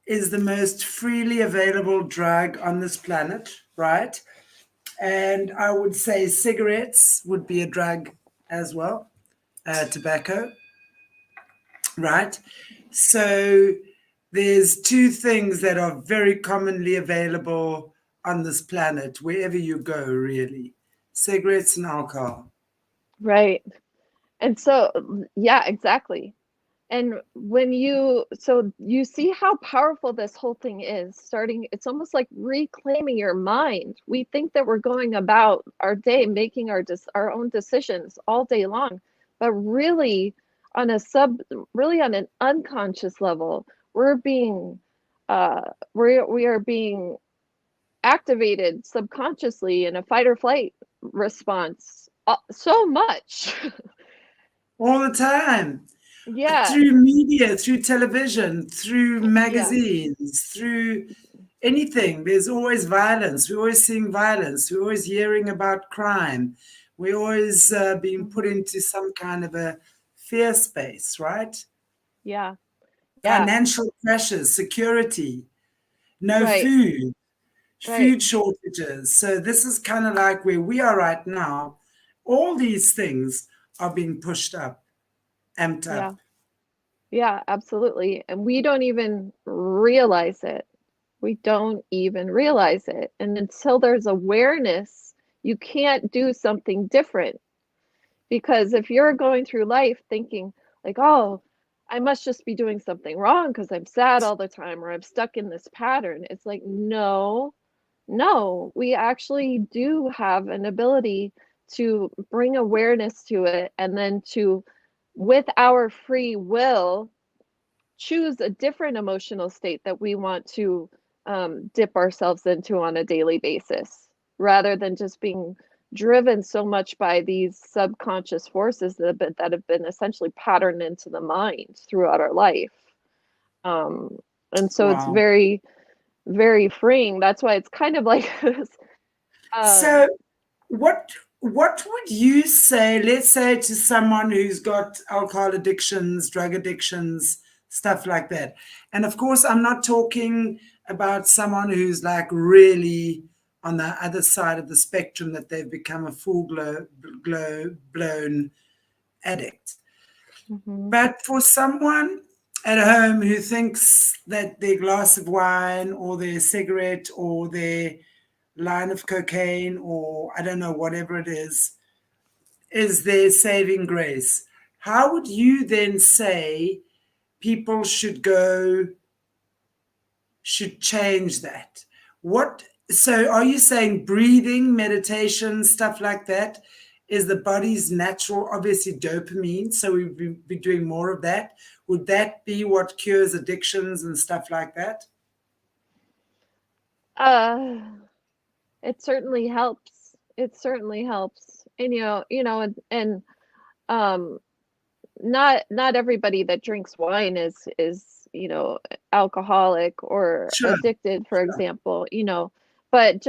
is the most freely available drug on this planet, right? And I would say cigarettes would be a drug as well. Tobacco, right? So there's two things that are very commonly available on this planet, wherever you go, really: cigarettes and alcohol.
right. And so, yeah, exactly. And when you see how powerful this whole thing is, starting, it's almost like reclaiming your mind. We think that we're going about our day making our own decisions all day long, but really on an unconscious level, we're being we are being activated subconsciously in a fight or flight response so much.
All the time.
Yeah.
Through media, through television, through magazines,
Yeah.
through anything. There's always violence. We're always seeing violence. We're always hearing about crime. We're always being put into some kind of a fear space, right?
Yeah.
Financial pressures, security, no
Right.
food,
Right.
food shortages. So this is kind of like where we are right now. All these things are being pushed up, amped up.
Yeah, absolutely. And we don't even realize it. We don't even realize it. And until there's awareness, you can't do something different. Because if you're going through life thinking like, oh, I must just be doing something wrong because I'm sad all the time or I'm stuck in this pattern. It's like, no, we actually do have an ability to bring awareness to it, and then to, with our free will, choose a different emotional state that we want to dip ourselves into on a daily basis, rather than just being driven so much by these subconscious forces that have been essentially patterned into the mind throughout our life. And so it's very, very freeing. That's why it's kind of like this.
So what would you say, let's say, to someone who's got alcohol addictions, drug addictions, stuff like that? And of course, I'm not talking about someone who's like really on the other side of the spectrum, that they've become a full blown addict. But for someone at home who thinks that their glass of wine or their cigarette or their line of cocaine or I don't know, whatever it is their saving grace, how would you then say people should change that? So are you saying breathing, meditation, stuff like that is the body's natural, obviously dopamine, so we would be doing more of that? Would that be what cures addictions and stuff like that?
It certainly helps. It certainly helps. And not everybody that drinks wine is alcoholic or addicted, for example, but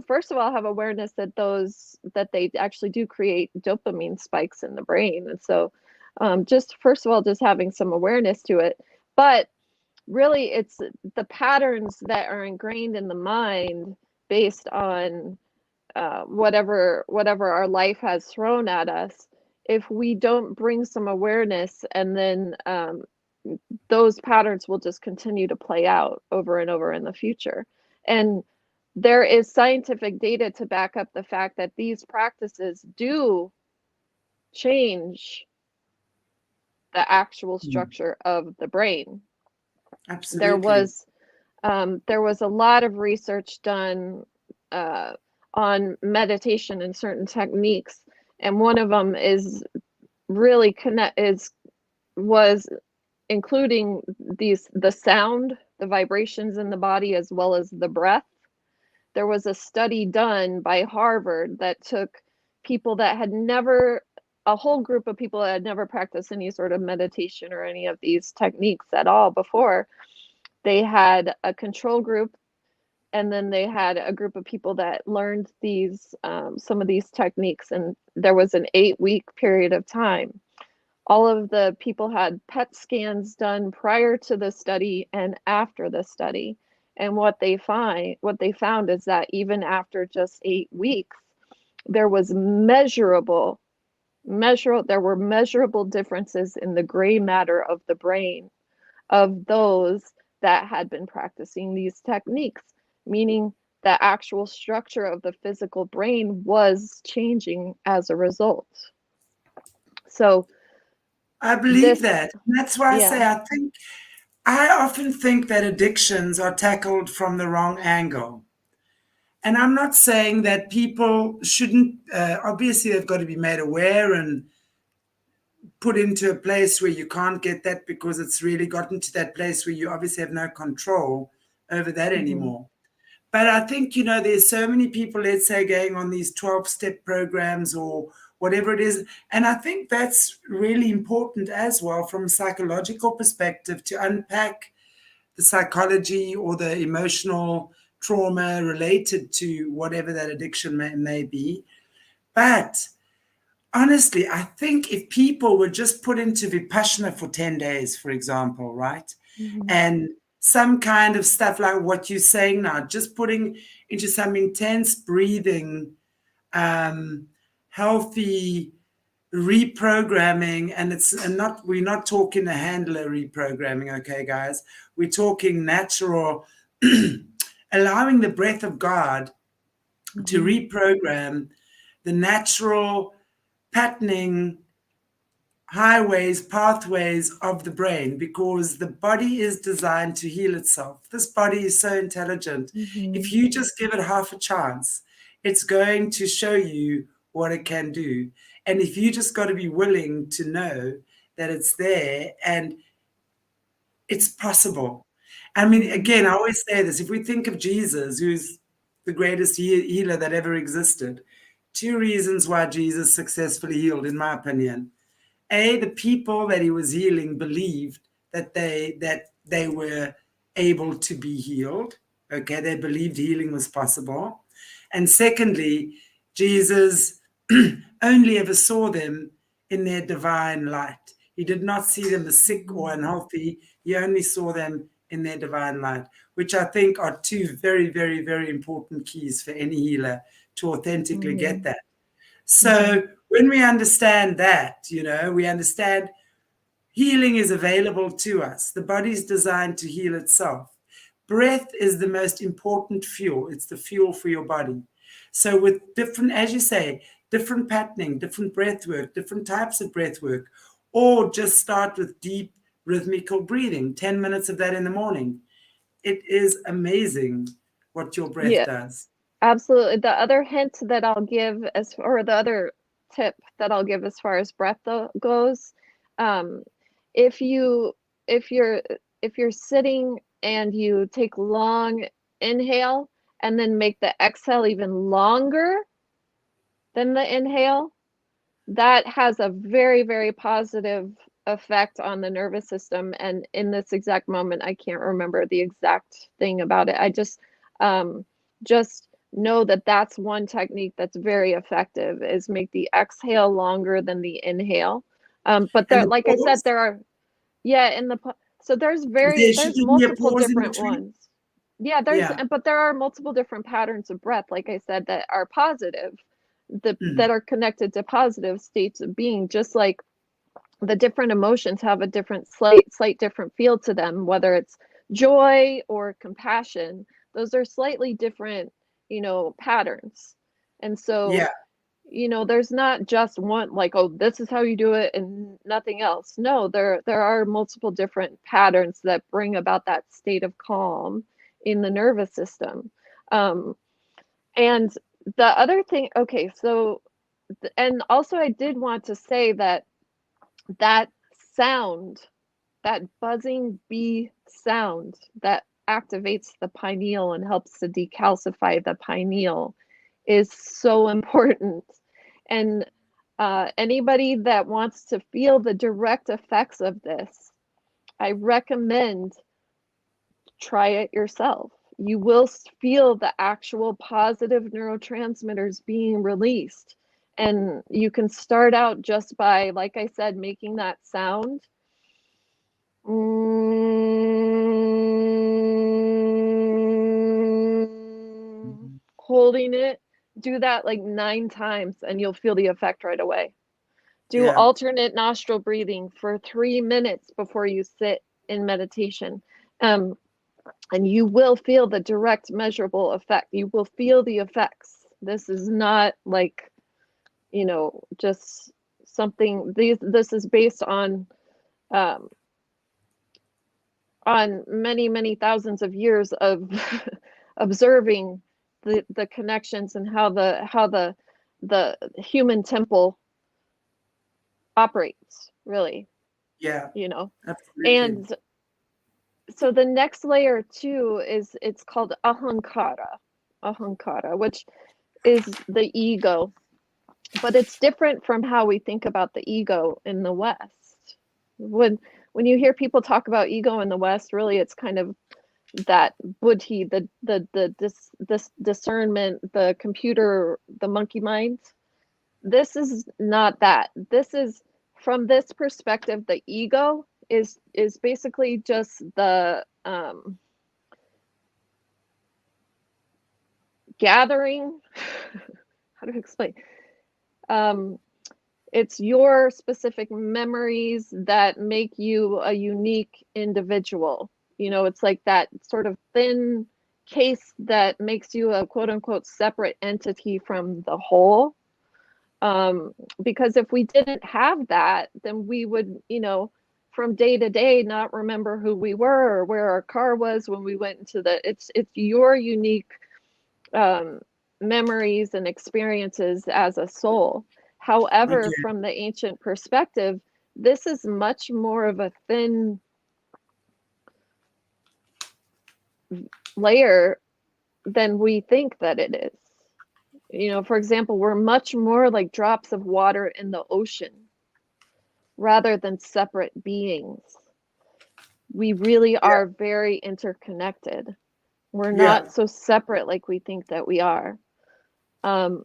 first of all, have awareness that they actually do create dopamine spikes in the brain. And so just first of all, just having some awareness to it. But really, it's the patterns that are ingrained in the mind based on whatever our life has thrown at us. If we don't bring some awareness, and then those patterns will just continue to play out over and over in the future. And there is scientific data to back up the fact that these practices do change the actual structure of the brain.
Absolutely.
There was a lot of research done on meditation and certain techniques, and one of them is really was including the sound, the vibrations in the body, as well as the breath. There was a study done by Harvard that took people that had a whole group of people that had never practiced any sort of meditation or any of these techniques at all before. They had a control group, and then they had a group of people that learned some of these techniques, and there was an 8-week period of time. All of the people had PET scans done prior to the study and after the study. And what they found is that even after just 8 weeks, there were measurable differences in the gray matter of the brain of those that had been practicing these techniques, meaning the actual structure of the physical brain was changing as a result. So
I believe that. That's why I say I often think that addictions are tackled from the wrong angle. And I'm not saying that people shouldn't, obviously they've got to be made aware and put into a place where you can't get that, because it's really gotten to that place where you obviously have no control over that anymore. But I think, there's so many people, let's say, going on these 12-step programs or whatever it is. And I think that's really important as well from a psychological perspective, to unpack the psychology or the emotional trauma related to whatever that addiction may be. But honestly, I think if people were just put into Vipassana for 10 days, for example, right? And some kind of stuff like what you're saying now, just putting into some intense breathing, healthy reprogramming, and we're not talking a handler reprogramming, okay, guys? We're talking natural, allowing the breath of God to reprogram the natural patterning highways, pathways of the brain, because the body is designed to heal itself. This body is so intelligent. If you just give it half a chance, it's going to show you what it can do. And if you just got to be willing to know that it's there and it's possible. I mean, again, I always say this, if we think of Jesus, who's the greatest healer that ever existed, 2 reasons why Jesus successfully healed, in my opinion. A, the people that he was healing believed that they were able to be healed. Okay, they believed healing was possible. And secondly, Jesus only ever saw them in their divine light. He did not see them as sick or unhealthy. He only saw them in their divine light, which I think are 2 very, very, very important keys for any healer to authentically get that. So when we understand that, we understand healing is available to us. The body's designed to heal itself. Breath is the most important fuel. It's the fuel for your body. So with different, as you say, different patterning, different breath work, different types of breath work, or just start with deep rhythmical breathing, 10 minutes of that in the morning. It is amazing what your breath does.
Absolutely. The other hint that I'll give or the other tip that I'll give as far as breath goes, if you're sitting and you take long inhale and then make the exhale even longer than the inhale, that has a very, very positive effect on the nervous system. And in this exact moment, I can't remember the exact thing about it. I just know that that's one technique that's very effective, is make the exhale longer than the inhale. But there, like I said, there are, so there's multiple different ones. Yeah, but there are multiple different patterns of breath, like I said, that are positive, that are connected to positive states of being, just like the different emotions have a different slight different feel to them, whether it's joy or compassion. Those are slightly different, patterns. And so, there's not just one, like, oh, this is how you do it and nothing else. No, there are multiple different patterns that bring about that state of calm in the nervous system. And the other thing, okay, so, and also I did want to say that sound, that buzzing bee sound that activates the pineal and helps to decalcify the pineal is so important. And anybody that wants to feel the direct effects of this, I recommend try it yourself. You will feel the actual positive neurotransmitters being released. And you can start out just by, like I said, making that sound. Holding it. Do that like 9 times and you'll feel the effect right away. Do alternate nostril breathing for 3 minutes before you sit in meditation. And you will feel the direct measurable effect. You will feel the effects. This is not like, just something, this is based on many, many thousands of years of observing the connections and how the human operates, really.
Absolutely.
And so the next layer too is, it's called ahankara, which is the ego, but it's different from how we think about the ego in the West. When you hear people talk about ego in the West, really it's kind of that buddhi, this discernment, the computer, the monkey mind. This is not that. This is, from this perspective, the ego is basically just the gathering. How do I explain? It's your specific memories that make you a unique individual. It's like that sort of thin case that makes you a quote unquote separate entity from the whole. Because if we didn't have that, then we would, from day to day, not remember who we were or where our car was when we went into it's your unique memories and experiences as a soul. However, from the ancient perspective, this is much more of a thin layer than we think that it is. For example, we're much more like drops of water in the ocean rather than separate beings. We really are very interconnected. We're not so separate like we think that we are. And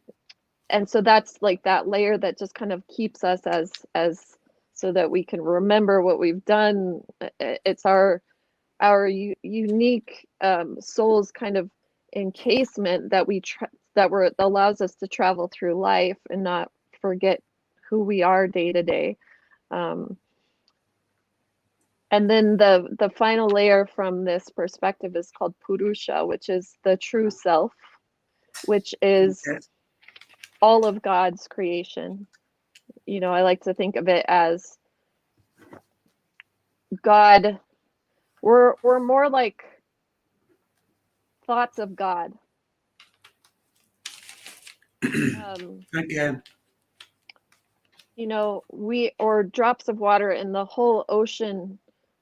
so that's like that layer that just kind of keeps us as so that we can remember what we've done. It's our unique soul's kind of encasement that we that allows us to travel through life and not forget who we are day to day. And then the final layer from this perspective is called Purusha, which is the true self, which is all of God's creation. You know, I like to think of it as God. We're more like thoughts of God.
Okay.
You know, or drops of water in the whole ocean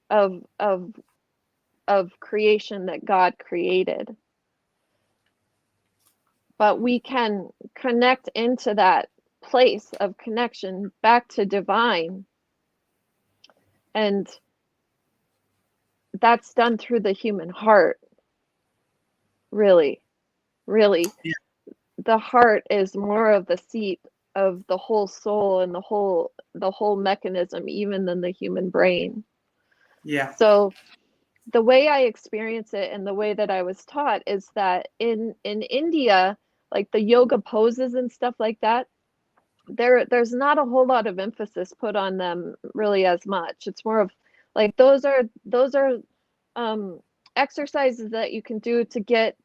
of creation that God created. But we can connect into that place of connection back to divine. And that's done through the human heart. Really.
Yeah.
The heart is more of the seat of the whole soul and the whole mechanism, even than the human brain.
Yeah.
So the way I experience it and the way that I was taught is that in India, like the yoga poses and stuff like that, there's not a whole lot of emphasis put on them really as much. It's more of like those are exercises that you can do to get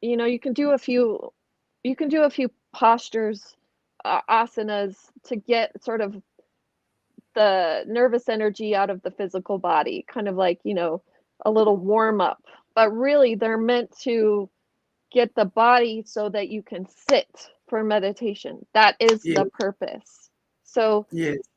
you know, you can do a few postures, asanas, to get sort of the nervous energy out of the physical body, kind of like, you know, a little warm up. But really they're meant to get the body so that you can sit for meditation. That is the purpose. So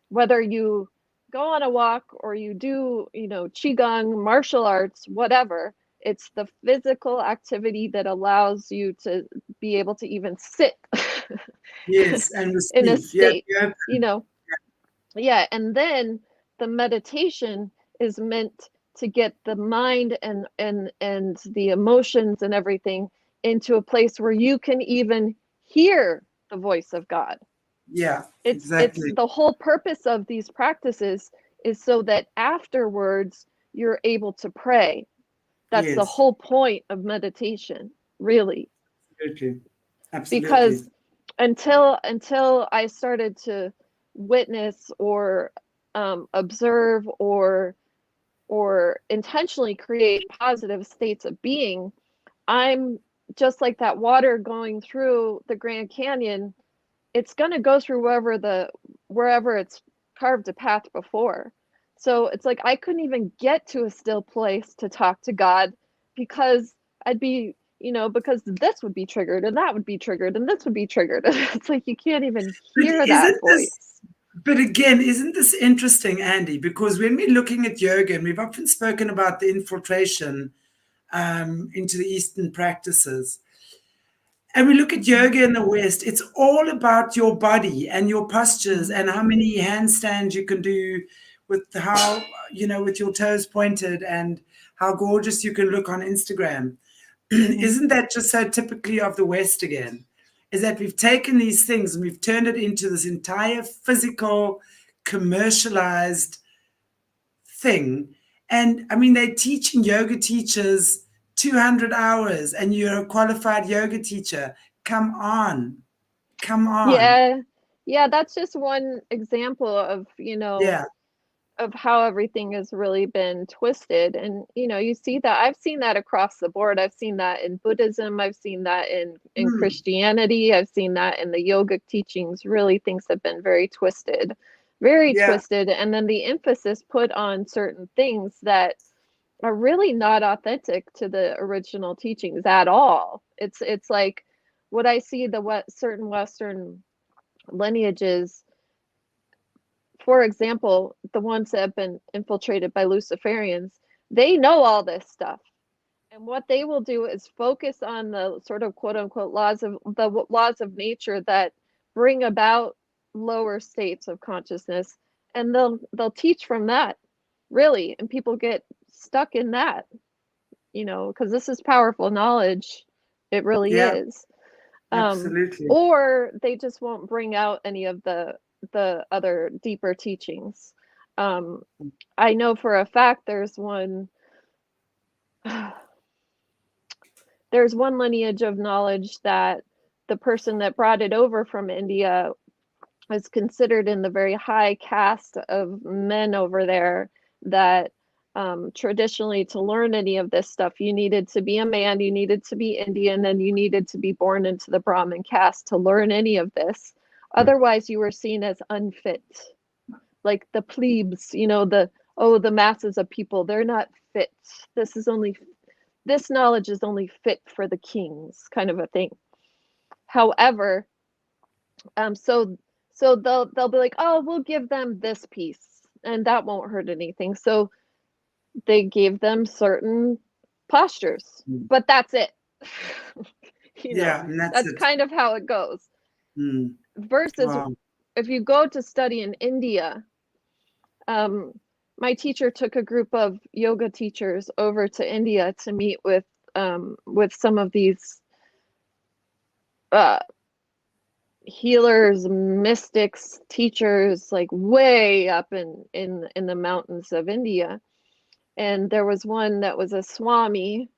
whether you go on a walk or you do, you know, qigong, martial arts, whatever, it's the physical activity that allows you to be able to even sit
And
in a
receive.
state, you know. Yeah, and then the meditation is meant to get the mind and the emotions and everything into a place where you can even hear the voice of God.
Yeah,
it's the whole purpose of these practices is so that afterwards you're able to pray. That's the whole point of meditation, really.
Absolutely.
Because until I started to witness or observe or intentionally create positive states of being, I'm just like that water going through the Grand Canyon. It's going to go through wherever it's carved a path before. So it's like I couldn't even get to a still place to talk to God because I'd be, you know, because this would be triggered and that would be triggered and this would be triggered. It's like you can't even hear that voice.
But again, isn't this interesting, Andi? Because when we're looking at yoga, and we've often spoken about the infiltration into the Eastern practices, and we look at yoga in the West, it's all about your body and your postures and how many handstands you can do with how, you know, with your toes pointed and how gorgeous you can look on Instagram. Isn't that just so typically of the West again? Is that we've taken these things and we've turned it into this entire physical, commercialized thing. And I mean, they're teaching yoga teachers 200 hours and you're a qualified yoga teacher. Come on.
Yeah, that's just one example of, you know, of how everything has really been twisted. And, you know, you see that, I've seen that across the board. I've seen that in Buddhism. I've seen that in Christianity. I've seen that in the yogic teachings. Really, things have been very twisted. Twisted. And then the emphasis put on certain things that are really not authentic to the original teachings at all. It's like what I see certain Western lineages, for example, the ones that have been infiltrated by Luciferians, they know all this stuff. And what they will do is focus on the sort of quote unquote laws of nature that bring about lower states of consciousness. And they'll teach from that, really. And people get stuck in that, you know, because this is powerful knowledge. It really is.
Absolutely.
Or they just won't bring out any of the other deeper teachings. I know for a fact there's there's one lineage of knowledge that the person that brought it over from India is considered in the very high caste of men over there, that traditionally, to learn any of this stuff, you needed to be a man, you needed to be Indian, and you needed to be born into the Brahmin caste to learn any of this. Otherwise, you were seen as unfit. Like the plebes, the masses of people, they're not fit. This knowledge is only fit for the kings, kind of a thing. However, so they'll be like, oh, we'll give them this piece, and that won't hurt anything. So they gave them certain postures, but that's it.
And
that's
it.
kind of how it goes. Versus if you go to study in India, my teacher took a group of yoga teachers over to India to meet with some of these healers, mystics, teachers, like way up in the mountains of India. And there was one that was a Swami,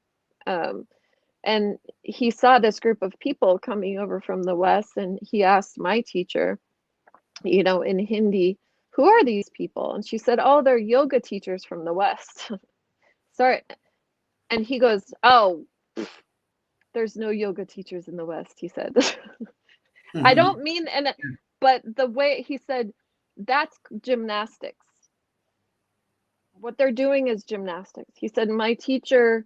and he saw this group of people coming over from the West, and he asked my teacher, in Hindi, who are these people? And she said, oh, they're yoga teachers from the West. Sorry. And he goes, oh, there's no yoga teachers in the West, he said. I don't mean, but the way he said, that's gymnastics. What they're doing is gymnastics. He said, my teacher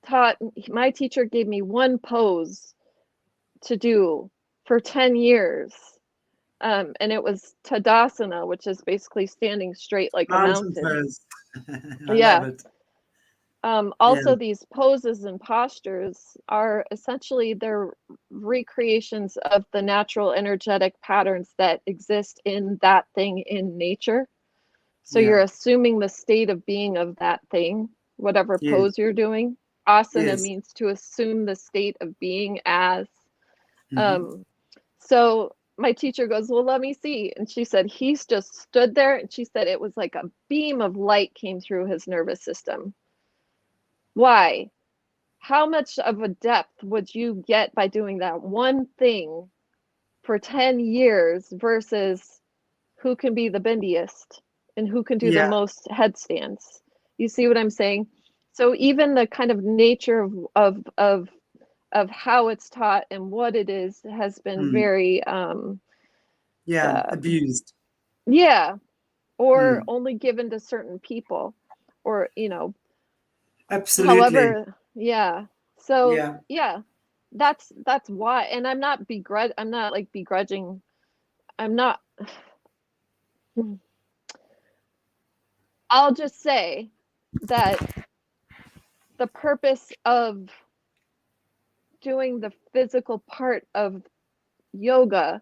gave me one pose to do for 10 years. And it was Tadasana, which is basically standing straight like a mountain.
Love it.
Also, these poses and postures are essentially they're recreations of the natural energetic patterns that exist in that thing in nature. So you're assuming the state of being of that thing, whatever pose you're doing. Asana means to assume the state of being as. So my teacher goes, well, let me see. And she said, he's just stood there. And she said, it was like a beam of light came through his nervous system. Why? How much of a depth would you get by doing that one thing for 10 years versus who can be the bendiest and who can do the most headstands? You see what I'm saying? So even the kind of nature of how it's taught and what it is has been very
abused.
Or only given to certain people, or
absolutely.
However, so that's why. And I'm not begrudging. I'm not. I'll just say that the purpose of doing the physical part of yoga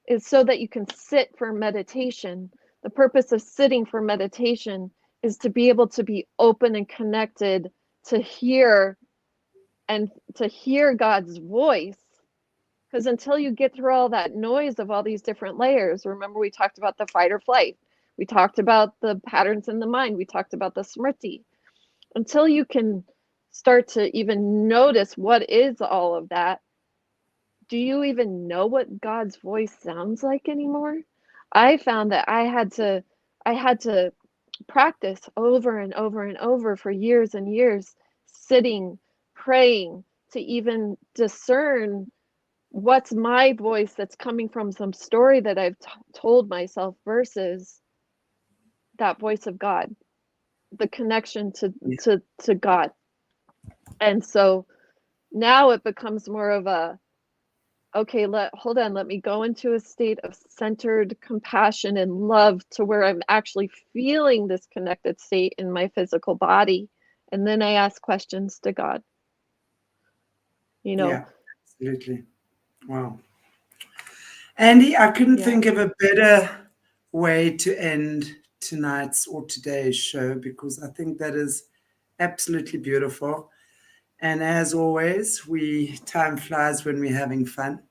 is so that you can sit for meditation. The purpose of sitting for meditation is to be able to be open and connected to hear God's voice. Because until you get through all that noise of all these different layers, remember we talked about the fight or flight, we talked about the patterns in the mind, we talked about the smriti. Until you can start to even notice what is all of that, do you even know what God's voice sounds like anymore? I found that I had to practice over and over and over for years and years, sitting, praying, to even discern what's my voice that's coming from some story that I've told myself versus that voice of God, the connection to God. And so now it becomes more of a, okay, hold on, let me go into a state of centered compassion and love to where I'm actually feeling this connected state in my physical body. And then I ask questions to God.
Yeah, absolutely. Wow. Andi, I couldn't think of a better way to end tonight's or today's show, because I think that is absolutely beautiful. And as always, time flies when we're having fun.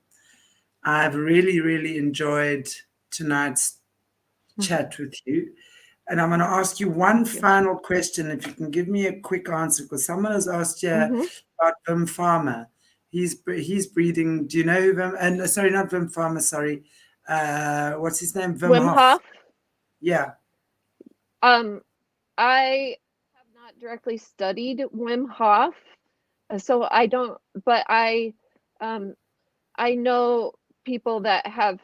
I've really, really enjoyed tonight's chat with you. And I'm going to ask you one final question, if you can give me a quick answer, because someone has asked you about Wim Farmer. He's breathing. Do you know who Wim? And sorry, not Wim Farmer. Sorry, what's his name? Wim
Wim
Hof.
Hof.
Yeah.
I have not directly studied Wim Hof, so I don't. But I know people that have,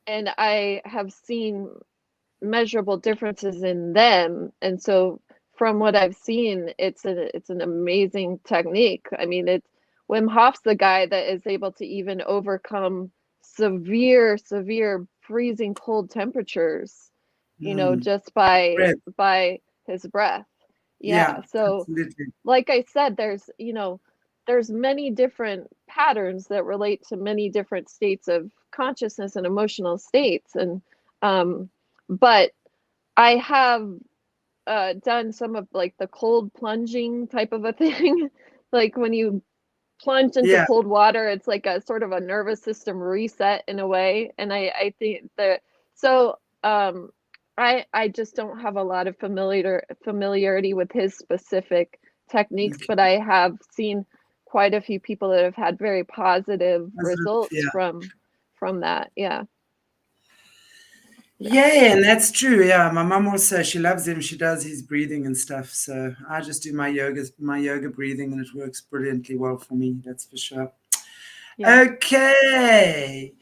and I have seen measurable differences in them, and so from what I've seen, it's an amazing technique. I mean, it's Wim Hof's the guy that is able to even overcome severe freezing cold temperatures, just
Breath.
by his breath.
Yeah,
So
absolutely.
like I said, there's many different patterns that relate to many different states of consciousness and emotional states, and but I have done some of like the cold plunging type of a thing. Like when you plunge into
Yeah.
cold water, it's like a sort of a nervous system reset in a way. And I think that, so I just don't have a lot of familiarity with his specific techniques, but I have seen quite a few people that have had very positive results
Yeah.
from that. Yeah.
Yeah, and that's true. Yeah, my mom also, she loves him. She does his breathing and stuff. So I just do my yoga breathing, and it works brilliantly well for me. That's for sure.
Yeah.
Okay,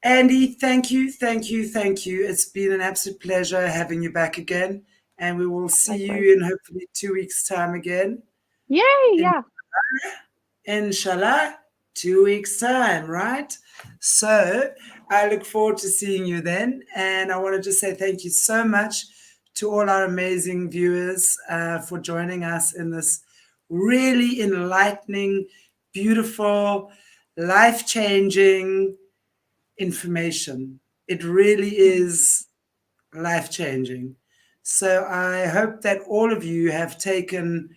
Andi, thank you. It's been an absolute pleasure having you back again, and we will see you in hopefully 2 weeks' time again.
Yay! Yeah.
Inshallah, 2 weeks' time, right? So I look forward to seeing you then. And I want to just say thank you so much to all our amazing viewers for joining us in this really enlightening, beautiful, life-changing information. It really is life-changing. So I hope that all of you have taken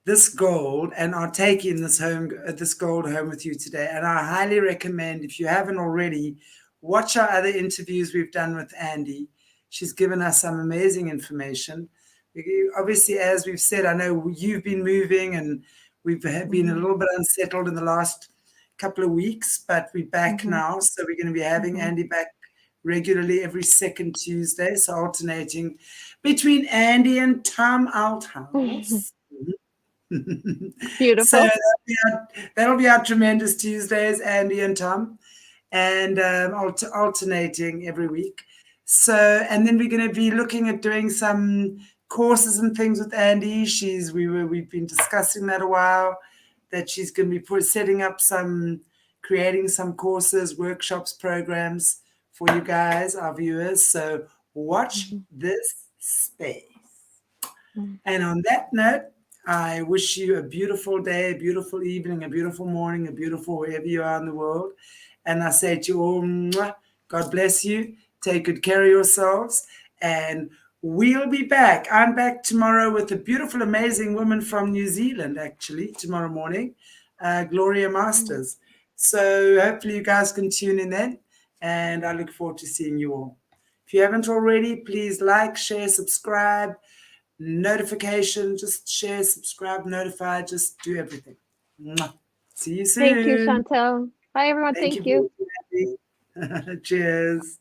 this gold and are taking this gold home with you today. And I highly recommend, if you haven't already, watch our other interviews we've done with Andi. She's given us some amazing information. Obviously, as we've said, I know you've been moving and we've been a little bit unsettled in the last couple of weeks, but we're back now. So we're going to be having Andi back regularly every second Tuesday. So alternating between Andi and Tom Althouse.
Beautiful.
So that'll be our tremendous Tuesdays, Andi and Tom, and alternating every week. So, and then we're going to be looking at doing some courses and things with Andi. We've been discussing that a while, that she's going to be setting up creating some courses, workshops, programs for you guys, our viewers. So watch this space. And on that note, I wish you a beautiful day, a beautiful evening, a beautiful morning, a beautiful wherever you are in the world. And I say to you all, God bless you. Take good care of yourselves. And we'll be back. I'm back tomorrow with a beautiful, amazing woman from New Zealand, actually, tomorrow morning, Gloria Masters. So hopefully you guys can tune in then. And I look forward to seeing you all. If you haven't already, please like, share, subscribe. Notification, just share, subscribe, notify, just do everything. See you soon.
Thank you, Chantelle. Bye, everyone. Thank you.
Cheers.